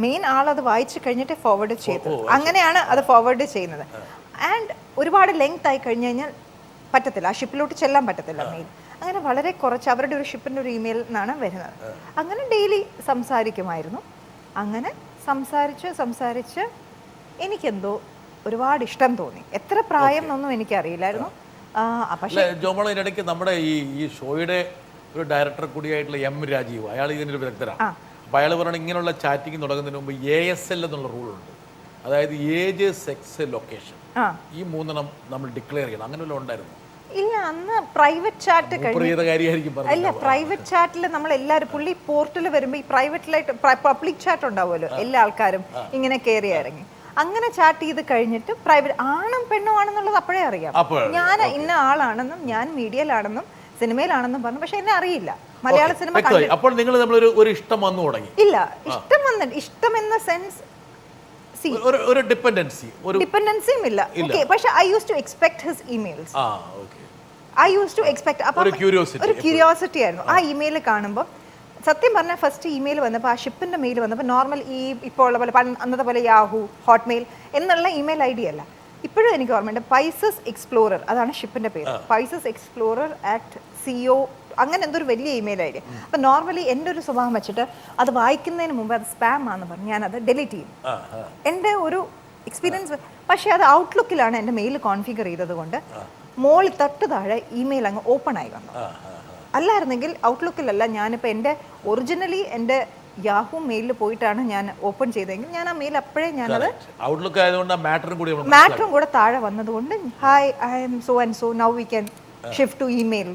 മെയിൻ ആളത് വായിച്ചു കഴിഞ്ഞിട്ട് ഫോർവേഡ് ചെയ്തു. അങ്ങനെയാണ് അത് ഫോർവേഡ് ചെയ്യുന്നത്. ആൻഡ് ഒരുപാട് ലെങ്ത് ആയി കഴിഞ്ഞ് കഴിഞ്ഞാൽ പറ്റത്തില്ല, ആ ഷിപ്പിലോട്ട് ചെല്ലാൻ പറ്റത്തില്ല മെയിൽ. അങ്ങനെ വളരെ കുറച്ച് അവരുടെ ഒരു ഷിപ്പിൻ്റെ ഒരു ഇമെയിൽ നിന്നാണ് വരുന്നത്. അങ്ങനെ ഡെയിലി സംസാരിക്കുമായിരുന്നു. അങ്ങനെ സംസാരിച്ച് എനിക്കെന്തോ ഒരുപാട് ഇഷ്ടം തോന്നി. എത്ര പ്രായം എന്നൊന്നും എനിക്കറിയില്ലായിരുന്നു. പക്ഷേ ജോമോള, ഇതിനിടയ്ക്ക് നമ്മുടെ ഈ ഷോയുടെ ഒരു ഡയറക്ടർ കൂടിയായിട്ടുള്ള M രാജീവ്, അയാൾ ഇതിനൊരു വിദഗ്ധരാണ്. അപ്പോൾ അയാൾ പറയണം ഇങ്ങനെയുള്ള ചാറ്റിംഗ് തുടങ്ങുന്നതിന് മുമ്പ് ASL എന്നുള്ള റൂളുണ്ട്. അതായത് ഏജ്, സെക്സ്, ലൊക്കേഷൻ, ഈ 3 നമ്മൾ ഡിക്ലെയർ ചെയ്യണം. അങ്ങനെ വല്ലതും ഉണ്ടായിരുന്നു? ഇല്ല, അന്ന് പ്രൈവറ്റ് ചാറ്റ് അല്ല, പ്രൈവറ്റ് ചാറ്റിൽ നമ്മൾ എല്ലാവരും പുള്ളി പോർട്ടൽ വരുമ്പോൾ ഈ പ്രൈവറ്റിലായിട്ട് പബ്ലിക് ചാറ്റ് ഉണ്ടാവുമല്ലോ, എല്ലാ ആൾക്കാരും ഇങ്ങനെ കയറി ഇറങ്ങി അങ്ങനെ ചാറ്റ് ചെയ്ത് കഴിഞ്ഞിട്ട് പ്രൈവറ്റ് ആണും പെണ്ണും ആണെന്നുള്ളത് അപ്പോഴേ അറിയാം. ഞാൻ ഇന്ന ആളാണെന്നും ഞാൻ മീഡിയയിലാണെന്നും സിനിമയിലാണെന്നും പറഞ്ഞു, പക്ഷെ എന്നെ അറിയില്ല. മലയാള സിനിമ അപ്പോൾ നിങ്ങൾ ഒരു ഇഷ്ടം വന്നു തുടങ്ങി? ഇല്ല, ഇഷ്ടം എന്ന സെൻസ് ഒരു ഡിപെൻഡൻസിയും ഇല്ല. ഓക്കേ, പക്ഷെ I use to expect his emails. I use to expect. അപ്പോൾ ഒരു ക്യൂരിയോസിറ്റി ആയിരുന്നു ആ ഇമെയിൽ കാണുമ്പോൾ. സത്യം പറഞ്ഞാൽ ഫസ്റ്റ് ഇമെയിൽ വന്നപ്പോൾ, ആ ഷിപ്പിൻ്റെ മെയിൽ വന്നപ്പോൾ നോർമൽ ഈ ഇപ്പോൾ ഉള്ള പോലെ അന്നത്തെ പോലെ യാഹു, ഹോട്ട്മെയിൽ എന്നുള്ള ഇമെയിൽ ID അല്ല. ഇപ്പോഴും എനിക്ക് ഓർമ്മയുണ്ട്, പൈസസ് എക്സ്പ്ലോറർ, അതാണ് ഷിപ്പിൻ്റെ പേര്. പൈസസ് എക്സ്പ്ലോറർ @CO അങ്ങനെ എന്തൊരു വലിയ ഇമെയിൽ ID. അപ്പം നോർമലി എൻ്റെ ഒരു സ്വഭാവം വെച്ചിട്ട് അത് വായിക്കുന്നതിന് മുമ്പ് അത് സ്പാം ആണെന്ന് പറഞ്ഞു ഞാനത് ഡിലീറ്റ് ചെയ്യും. എൻ്റെ ഒരു എക്സ്പീരിയൻസ്. പക്ഷേ അത് ഔട്ട്ലുക്കിലാണ് എൻ്റെ മെയിൽ കോൺഫിഗർ ചെയ്തത് കൊണ്ട് മോളിൽ തൊട്ട് താഴെ ഇമെയിൽ അങ്ങ് ഓപ്പൺ ആയി വന്നു. അല്ലായിരുന്നെങ്കിൽ ഔട്ട്ലുക്കിലല്ല, ഞാനിപ്പോൾ എൻ്റെ ഒറിജിനലി എൻ്റെ യാഹു മെയിലിൽ പോയിട്ടാണ് ഞാൻ ഓപ്പൺ ചെയ്തതെങ്കിൽ ഞാൻ ആ മെയിൽ അപ്പോഴേ ഞാനത് മാറ്ററും കൂടെ താഴെ വന്നതുകൊണ്ട് hi I am so and so now we can shift to email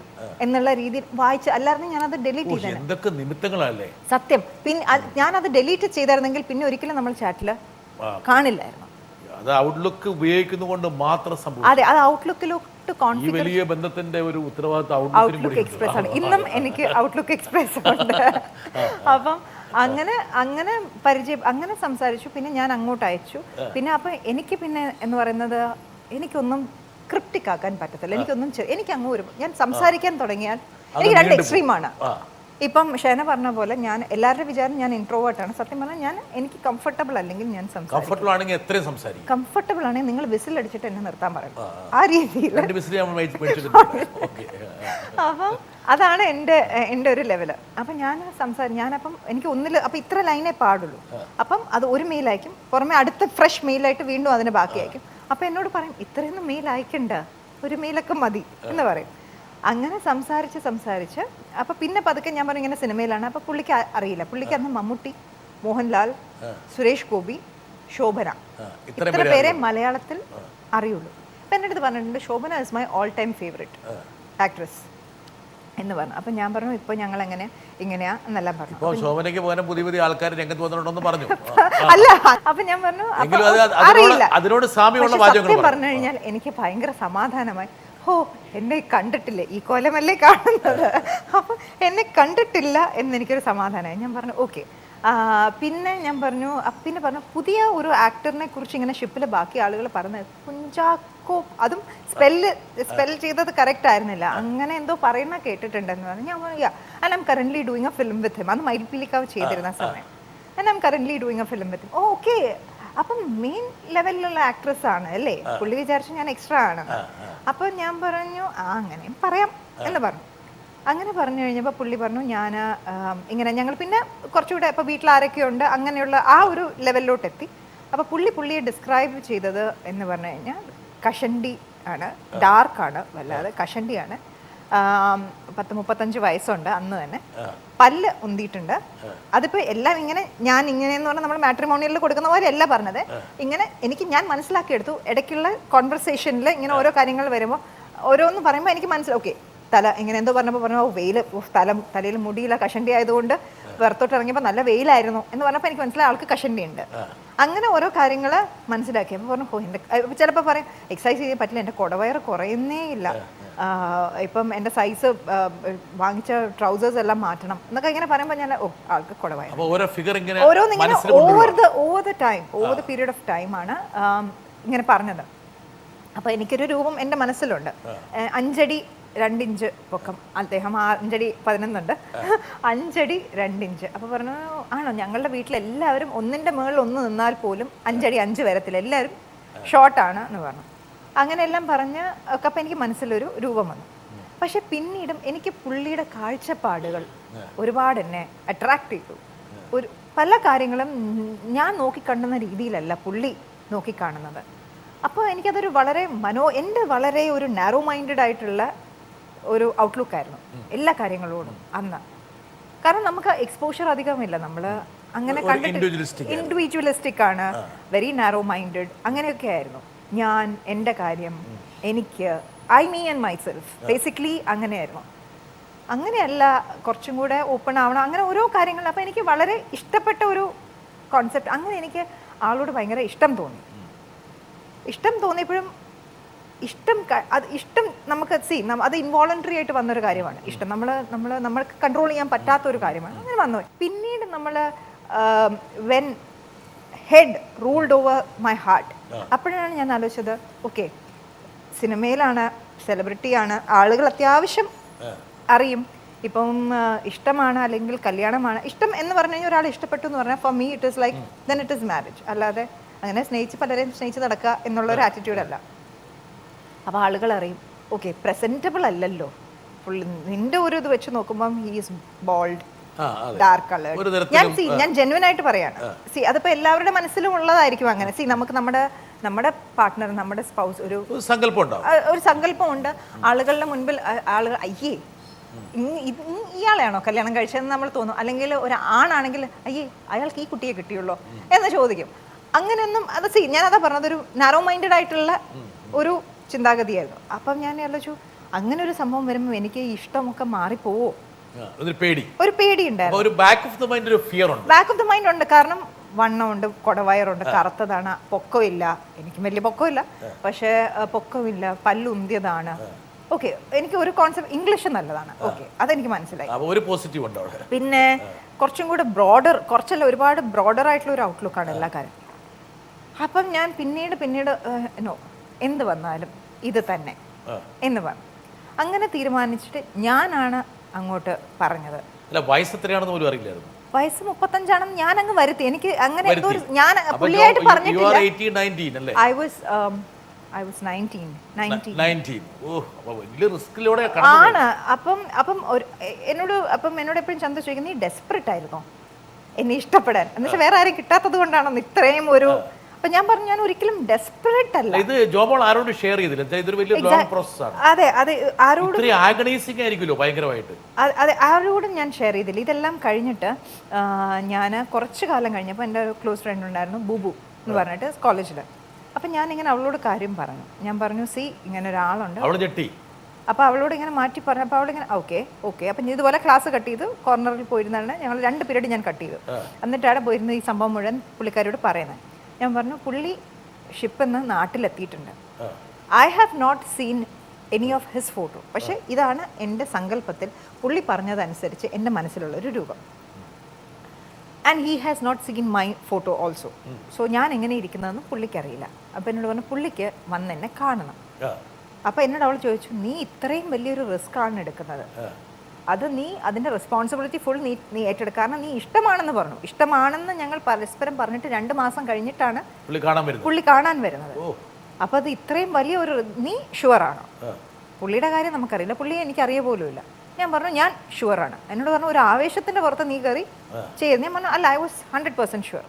എന്നുള്ള രീതിയിൽ വായിച്ച്, അല്ലായിരുന്നു ഞാനത് ഡിലീറ്റ് ചെയ്തേ. സത്യം. പിന്നെ ഞാനത് ഡിലീറ്റ് ചെയ്തായിരുന്നെങ്കിൽ പിന്നെ ഒരിക്കലും നമ്മൾ ചാറ്റിൽ കാണില്ലായിരുന്നു. അത് ഔട്ട്ലുക്ക് ഉപയോഗിക്കുന്നതുകൊണ്ട് മാത്രം സംഭവിച്ചു. അതെ, അത് ഔട്ട്ലുക്കിലോട്ട് ഈ വലിയ ബന്ധത്തിന്റെ ഒരു ഉത്തരവാദിത്വം ഔട്ട്ലുക്ക് എക്സ്പ്രസ് ആണ്. ഇന്നും എനിക്ക് ഔട്ട്ലുക്ക് എക്സ്പ്രസ് ഉണ്ട്. അപ്പം അങ്ങനെ പരിചയം, അങ്ങനെ സംസാരിച്ചു. പിന്നെ ഞാൻ അങ്ങോട്ട് അയച്ചു. പിന്നെ അപ്പം എനിക്ക് പിന്നെ എന്ന് പറയുന്നത് എനിക്കൊന്നും ക്രിപ്റ്റിക് ആക്കാൻ പറ്റത്തില്ല. എനിക്ക് അങ്ങ് ഞാൻ സംസാരിക്കാൻ തുടങ്ങിയാൽ എനിക്ക് 2 എക്സ്ട്രീമാണ്. ഇപ്പം ഷേന പറഞ്ഞ പോലെ ഞാൻ എല്ലാവരുടെ വിചാരം ഞാൻ ഇൻട്രോവേർട്ടാണ്. സത്യം പറഞ്ഞാൽ എനിക്ക് കംഫർട്ടബിൾ അല്ലെങ്കിൽ ഞാൻ കംഫർട്ടബിൾ ആണെങ്കിൽ നിങ്ങൾ വിസിൽ അടിച്ചിട്ട് എന്നെ നിർത്താൻ പറയും, ആ രീതിയിൽ. അപ്പം അതാണ് എൻ്റെ ഒരു ലെവല്. അപ്പം ഞാനപ്പം എനിക്ക് അപ്പം ഇത്ര ലൈനേ പാടുള്ളൂ. അപ്പം അത് ഒരു മെയിൽ അയക്കും, പുറമെ അടുത്ത ഫ്രഷ് മെയിലായിട്ട് വീണ്ടും അതിന് ബാക്കി അയക്കും. അപ്പം എന്നോട് പറയും ഇത്രയൊന്നും മെയിൽ അയക്കണ്ട, ഒരു മെയിലൊക്കെ മതി എന്ന് പറയും. അങ്ങനെ സംസാരിച്ച് അപ്പം പിന്നെ പതുക്കെ ഞാൻ പറഞ്ഞു ഇങ്ങനെ സിനിമയിലാണ്. അപ്പം പുള്ളിക്ക് അറിയില്ല, പുള്ളിക്ക് അന്ന് മമ്മൂട്ടി, മോഹൻലാൽ, സുരേഷ് ഗോപി, ശോഭന, ഇത്ര പേരെ മലയാളത്തിൽ അറിയുള്ളൂ. അപ്പം എൻ്റെ അടുത്ത് പറഞ്ഞിട്ടുണ്ട് Shobana is my all time favourite actress എന്ന് പറഞ്ഞു. അപ്പം ഞാൻ പറഞ്ഞു ഇപ്പോൾ ഞങ്ങൾ ഇങ്ങനെയാ എന്നെല്ലാം പറഞ്ഞു. അല്ല, അപ്പം ഞാൻ പറഞ്ഞു അറിയില്ല. സത്യം പറഞ്ഞു കഴിഞ്ഞാൽ എനിക്ക് ഭയങ്കര സമാധാനമായി. എന്നെ കണ്ടിട്ടില്ലേ, ഈ കോലമല്ലേ കാണുന്നത്, അപ്പം എന്നെ കണ്ടിട്ടില്ല എന്നെനിക്കൊരു സമാധാനമായി. ഞാൻ പറഞ്ഞു ഓക്കെ. പിന്നെ ഞാൻ പറഞ്ഞു പുതിയ ഒരു ആക്ടറിനെ കുറിച്ച് ഇങ്ങനെ ഷിപ്പിൽ ബാക്കി ആളുകൾ പറഞ്ഞത് കുഞ്ചാക്കോ, അതും സ്പെൽ ചെയ്തത് കറക്റ്റ് ആയിരുന്നില്ല, അങ്ങനെ എന്തോ പറയുന്ന കേട്ടിട്ടുണ്ടെന്ന് പറഞ്ഞു. ഞാൻ പറഞ്ഞു and I M currently doing A film with him. അത് മയിൽപ്പീലിക്കാവ് ചെയ്തിരുന്ന സമയം. And I M currently doing A film with him. Okay, അപ്പം മെയിൻ ലെവലിലുള്ള ആക്ട്രസ് ആണ് അല്ലേ, പുള്ളി വിചാരിച്ചു ഞാൻ എക്സ്ട്രാ ആണ്. അപ്പം ഞാൻ പറഞ്ഞു അങ്ങനെ പറയാം എന്ന് പറഞ്ഞു. അങ്ങനെ പറഞ്ഞു കഴിഞ്ഞപ്പോൾ പുള്ളി പറഞ്ഞു ഞാൻ ഇങ്ങനെ ഞങ്ങൾ പിന്നെ കുറച്ചുകൂടെ ഇപ്പോൾ വീട്ടിൽ ആരൊക്കെയുണ്ട് അങ്ങനെയുള്ള ആ ഒരു ലെവലിലോട്ട് എത്തി. അപ്പോൾ പുള്ളിയെ ഡിസ്ക്രൈബ് ചെയ്തത് എന്ന് പറഞ്ഞു കഴിഞ്ഞാൽ കഷണ്ടി ആണ്, ഡാർക്കാണ്, വല്ലാതെ കഷണ്ടിയാണ്. 30-35 വയസ്സുണ്ട് അന്ന് തന്നെ. പല്ല് ഉന്തിയിട്ടുണ്ട്. അതിപ്പോൾ എല്ലാം ഇങ്ങനെ എന്ന് പറഞ്ഞാൽ നമ്മൾ മാട്രിമോണിയലിൽ കൊടുക്കുന്ന പോലെ അല്ല പറഞ്ഞത്. ഇങ്ങനെ ഞാൻ മനസ്സിലാക്കിയെടുത്തു. ഇടയ്ക്കുള്ള കോൺവെർസേഷനിൽ ഇങ്ങനെ ഓരോ കാര്യങ്ങൾ വരുമ്പോൾ ഓരോന്ന് പറയുമ്പോൾ എനിക്ക് മനസ്സിലാവും ഓക്കെ തല ഇങ്ങനെ എന്തോ പറഞ്ഞപ്പോൾ പറഞ്ഞു വെയിൽ തലയിൽ മുടിയില്ല കഷണ്ടി ആയതുകൊണ്ട് പുറത്തോട്ട് ഇറങ്ങിയപ്പോൾ നല്ല വെയിലായിരുന്നു എന്ന് പറഞ്ഞപ്പോൾ എനിക്ക് മനസ്സിലായി ആൾക്ക് കഷണ്ടി ഉണ്ട്. അങ്ങനെ ഓരോ കാര്യങ്ങൾ മനസ്സിലാക്കി. അപ്പോൾ പറഞ്ഞു എൻ്റെ ചിലപ്പോൾ പറയും എക്സസൈസ് ചെയ്യാൻ പറ്റില്ല, എൻ്റെ കുടവയറ് കുറയുന്നേ ഇല്ല, ഇപ്പം എൻ്റെ സൈസ് വാങ്ങിച്ച ട്രൗസേഴ്സ് എല്ലാം മാറ്റണം എന്നൊക്കെ ഇങ്ങനെ പറയുമ്പോൾ ഞാൻ ആൾക്ക് കുടവയറ് ഓരോന്നിങ്ങനെ over the period of time ആണ് ഇങ്ങനെ പറഞ്ഞത്. അപ്പോൾ എനിക്കൊരു രൂപം എൻ്റെ മനസ്സിലുണ്ട്. 5 അടി 2 ഇഞ്ച് പൊക്കം, അദ്ദേഹം 5 അടി 11 ഉണ്ട്, 5 അടി 2 ഇഞ്ച്. അപ്പോൾ പറഞ്ഞു ആണോ, ഞങ്ങളുടെ വീട്ടിലെല്ലാവരും ഒന്നിൻ്റെ മുകളിൽ ഒന്ന് നിന്നാൽ പോലും 5 അടി 5 വരത്തില്ല, എല്ലാവരും ഷോർട്ടാണ് എന്ന് പറഞ്ഞു. അങ്ങനെയെല്ലാം പറഞ്ഞ് ഒക്കെ അപ്പം എനിക്ക് മനസ്സിലൊരു രൂപം വന്നു. പക്ഷെ പിന്നീടും എനിക്ക് പുള്ളിയുടെ കാഴ്ചപ്പാടുകൾ ഒരുപാട് എന്നെ അട്രാക്ട് ചെയ്തു. പല കാര്യങ്ങളും ഞാൻ നോക്കിക്കണ്ടുന്ന രീതിയിലല്ല പുള്ളി നോക്കിക്കാണുന്നത്. അപ്പോൾ എനിക്കതൊരു എൻ്റെ വളരെ ഒരു നാരോ മൈൻഡഡ് ആയിട്ടുള്ള ഒരു ഔട്ട്ലുക്ക് ആയിരുന്നു എല്ലാ കാര്യങ്ങളോടും അന്ന്. കാരണം നമുക്ക് എക്സ്പോഷർ അധികമില്ല, നമ്മൾ അങ്ങനെ ഇൻഡിവിജ്വലിസ്റ്റിക് ആണ്, വെരി നാരോ മൈൻഡഡ്, അങ്ങനെയൊക്കെ ആയിരുന്നു. ഞാൻ എൻ്റെ കാര്യം, എനിക്ക് മീ ആൻഡ് മൈസെൽഫ്, ബേസിക്കലി അങ്ങനെയായിരുന്നു. അങ്ങനെയല്ല, കുറച്ചും കൂടെ ഓപ്പൺ ആവണം, അങ്ങനെ ഓരോ കാര്യങ്ങൾ. അപ്പോൾ എനിക്ക് വളരെ ഇഷ്ടപ്പെട്ട ഒരു കോൺസെപ്റ്റ്. അങ്ങനെ എനിക്ക് ആളോട് ഭയങ്കര ഇഷ്ടം തോന്നിയപ്പോഴും ഇഷ്ടം നമുക്ക് അത് ഇൻവോളണ്ടറി ആയിട്ട് വന്നൊരു കാര്യമാണ്. ഇഷ്ടം നമ്മൾക്ക് കൺട്രോൾ ചെയ്യാൻ പറ്റാത്ത ഒരു കാര്യമാണ്. അങ്ങനെ വന്നു. പിന്നീട് നമ്മൾ when head ruled over my heart, അപ്പോഴാണ് ഞാൻ ആലോചിച്ചത്, ഓക്കെ സിനിമയിലാണ്, സെലിബ്രിറ്റിയാണ്, ആളുകൾ അത്യാവശ്യം അറിയും. ഇപ്പം ഇഷ്ടമാണ് അല്ലെങ്കിൽ കല്യാണമാണ്. ഇഷ്ടം എന്ന് പറഞ്ഞു കഴിഞ്ഞാൽ ഒരാൾ ഇഷ്ടപ്പെട്ടു എന്ന് പറഞ്ഞാൽ for me it is like then it is marriage. അല്ലാതെ അങ്ങനെ പലരെയും സ്നേഹിച്ച് നടക്കുക എന്നുള്ളൊരു ആറ്റിറ്റ്യൂഡല്ല. അപ്പോൾ ആളുകൾ അറിയും, ഓക്കെ പ്രസൻറ്റബിൾ അല്ലല്ലോ ഫുൾ, നിന്റെ ഒരു ഇത് വെച്ച് നോക്കുമ്പം he is bold, dark coloured. ഞാൻ ജെന്യുവൻ ആയിട്ട് പറയാണ്. അതിപ്പോൾ എല്ലാവരുടെ മനസ്സിലും ഉള്ളതായിരിക്കും അങ്ങനെ. നമുക്ക് നമ്മുടെ പാർട്ട്ണർ, നമ്മുടെ സ്പൗസ് ഒരു സങ്കല്പമുണ്ട്. ആളുകളുടെ മുൻപിൽ ആളുകൾ അയ്യേ ഇയാളെയാണോ കല്യാണം കഴിച്ചതെന്ന് നമ്മൾ തോന്നും. അല്ലെങ്കിൽ ഒരു ആണാണെങ്കിൽ അയ്യേ അയാൾക്ക് ഈ കുട്ടിയെ കിട്ടിയുള്ളൂ എന്ന് ചോദിക്കും. അങ്ങനെയൊന്നും ഞാനതാ പറഞ്ഞത്, ഒരു നാരോ മൈൻഡഡ് ആയിട്ടുള്ള ഒരു ചിന്താഗതിയായിരുന്നു. അപ്പം ഞാൻ ആലോചിച്ചു, അങ്ങനെ ഒരു സംഭവം വരുമ്പോൾ എനിക്ക് ഇഷ്ടമൊക്കെ മാറിപ്പോവോ, ഒരു പേടി ഉണ്ടായിരുന്നു. ബാക്ക് ഓഫ് ദ മൈൻഡ് ഉണ്ട്. കാരണം വണ്ണമുണ്ട്, കൊടവയറുണ്ട്, കറുത്തതാണ്, പൊക്കമില്ല, എനിക്ക് വലിയ പൊക്കമില്ല, പക്ഷേ പൊക്കമില്ല, പല്ലുന്തിയതാണ്. ഓക്കെ, എനിക്ക് ഒരു കോൺസെപ്റ്റ് ഇംഗ്ലീഷ് നല്ലതാണ്, ഓക്കെ അതെനിക്ക് മനസ്സിലായി. പിന്നെ കുറച്ചും കൂടെ കുറച്ചല്ല ഒരുപാട് ബ്രോഡർ ആയിട്ടുള്ള ഒരു ഔട്ട്ലുക്കാണ് എല്ലാ കാര്യം. അപ്പം ഞാൻ പിന്നീട് എന്ത് വന്നാലും ഇത് തന്നെ എന്ന് പറഞ്ഞു. അങ്ങനെ തീരുമാനിച്ചിട്ട് ഞാനാണ് അങ്ങോട്ട് പറഞ്ഞത്. വയസ്സ് 35 ഞാൻ അങ്ങ് വരുത്തി. എനിക്ക് അങ്ങനെ ഞാൻ പുള്ളിയായിട്ട് പറഞ്ഞിട്ടില്ല. I was 19. ആണ്. അപ്പം എന്നോട് എപ്പോഴും ചന്ത ചോദിക്കുന്നത്, നീ ഡെസ്പറേറ്റ് ആയിരുന്നോ എന്നെ ഇഷ്ടപ്പെടാൻ, എന്നുവെച്ചാൽ വേറെ ആരും കിട്ടാത്തത് കൊണ്ടാണോ ഇത്രയും ഒരു. അപ്പൊ ഞാൻ പറഞ്ഞു, ഞാൻ ഒരിക്കലും ഡെസ്പറേറ്റ് അല്ല. ഇത് ജോമോൾ ആരോട് ഷെയർ ചെയ്തില്ല, ഇതൊരു വലിയ ലോങ് പ്രോസസ് ആണ്. അതെ ആരോടും ആഗണൈസിംഗ് ആയിരിക്കുമല്ലോ ഭയങ്കരമായിട്ട്. അതെ ആരോടും ഞാൻ ഷെയർ ചെയ്തില്ല. ഇതെല്ലാം കഴിഞ്ഞിട്ട് ഞാൻ കുറച്ച് കാലം കഴിഞ്ഞപ്പോൾ എൻ്റെ ഒരു ക്ലോസ് ഫ്രണ്ട് ഉണ്ടായിരുന്നു, ബൂബു എന്ന് പറഞ്ഞിട്ട് കോളേജിൽ. അപ്പം ഞാനിങ്ങനെ അവളോട് കാര്യം പറഞ്ഞു. ഞാൻ പറഞ്ഞു, ഇങ്ങനെ ഒരാളുണ്ട്. അപ്പോൾ അവളോട് ഇങ്ങനെ മാറ്റി പറഞ്ഞപ്പോൾ അവളിങ്ങനെ ഓക്കെ. അപ്പം ഇതുപോലെ ക്ലാസ് കട്ട് ചെയ്ത് കോർണറിൽ പോയിരുന്നാണ് ഞങ്ങൾ 2 പീരീഡ് ഞാൻ കട്ട് ചെയ്തു. എന്നിട്ടാണ് പോയിരുന്നത് ഈ സംഭവം മുഴുവൻ പുള്ളിക്കാരോട് പറയുന്നത്. ഞാൻ പറഞ്ഞു, പുള്ളി ഷിപ്പിൽ നിന്ന് നാട്ടിലെത്തിയിട്ടുണ്ട്. I have not seen any of his photo. പക്ഷേ ഇതാണ് എൻ്റെ സങ്കല്പത്തിൽ പുള്ളി പറഞ്ഞതനുസരിച്ച് എൻ്റെ മനസ്സിലുള്ള ഒരു രൂപം. And he has not seen my photo also. So ഞാൻ എങ്ങനെ ഇരിക്കുന്നതെന്ന് പുള്ളിക്കറിയില്ല. അപ്പോൾ എന്നോട് പറഞ്ഞു, പുള്ളിക്ക് വന്ന് എന്നെ കാണണം. അപ്പോൾ എന്നോട് അവൾ ചോദിച്ചു, നീ ഇത്രയും വലിയൊരു റിസ്ക് ആണ് എടുക്കുന്നത്, അത് അതിൻ്റെ റെസ്പോൺസിബിലിറ്റി ഫുൾ നീ ഏറ്റെടുക്കുക. കാരണം നീ ഇഷ്ടമാണെന്ന് പറഞ്ഞു. ഇഷ്ടമാണെന്ന് ഞങ്ങൾ പരസ്പരം പറഞ്ഞിട്ട് 2 മാസം കഴിഞ്ഞിട്ടാണ് പുള്ളി കാണാൻ വരുന്നത്. അപ്പോൾ അത് ഇത്രയും വലിയ ഒരു, നീ ഷുവറാണോ? പുള്ളിയുടെ കാര്യം നമുക്കറിയില്ല, പുള്ളിയെ എനിക്കറിയ പോലുമില്ല. ഞാൻ പറഞ്ഞു, ഞാൻ ഷുവറാണ്. എന്നോട് പറഞ്ഞു, ഒരു ആവേശത്തിൻ്റെ പുറത്ത് നീ കയറി ചെയ്യുന്നത്. ഞാൻ പറഞ്ഞു, അല്ല, I was 100% ഷുവർ.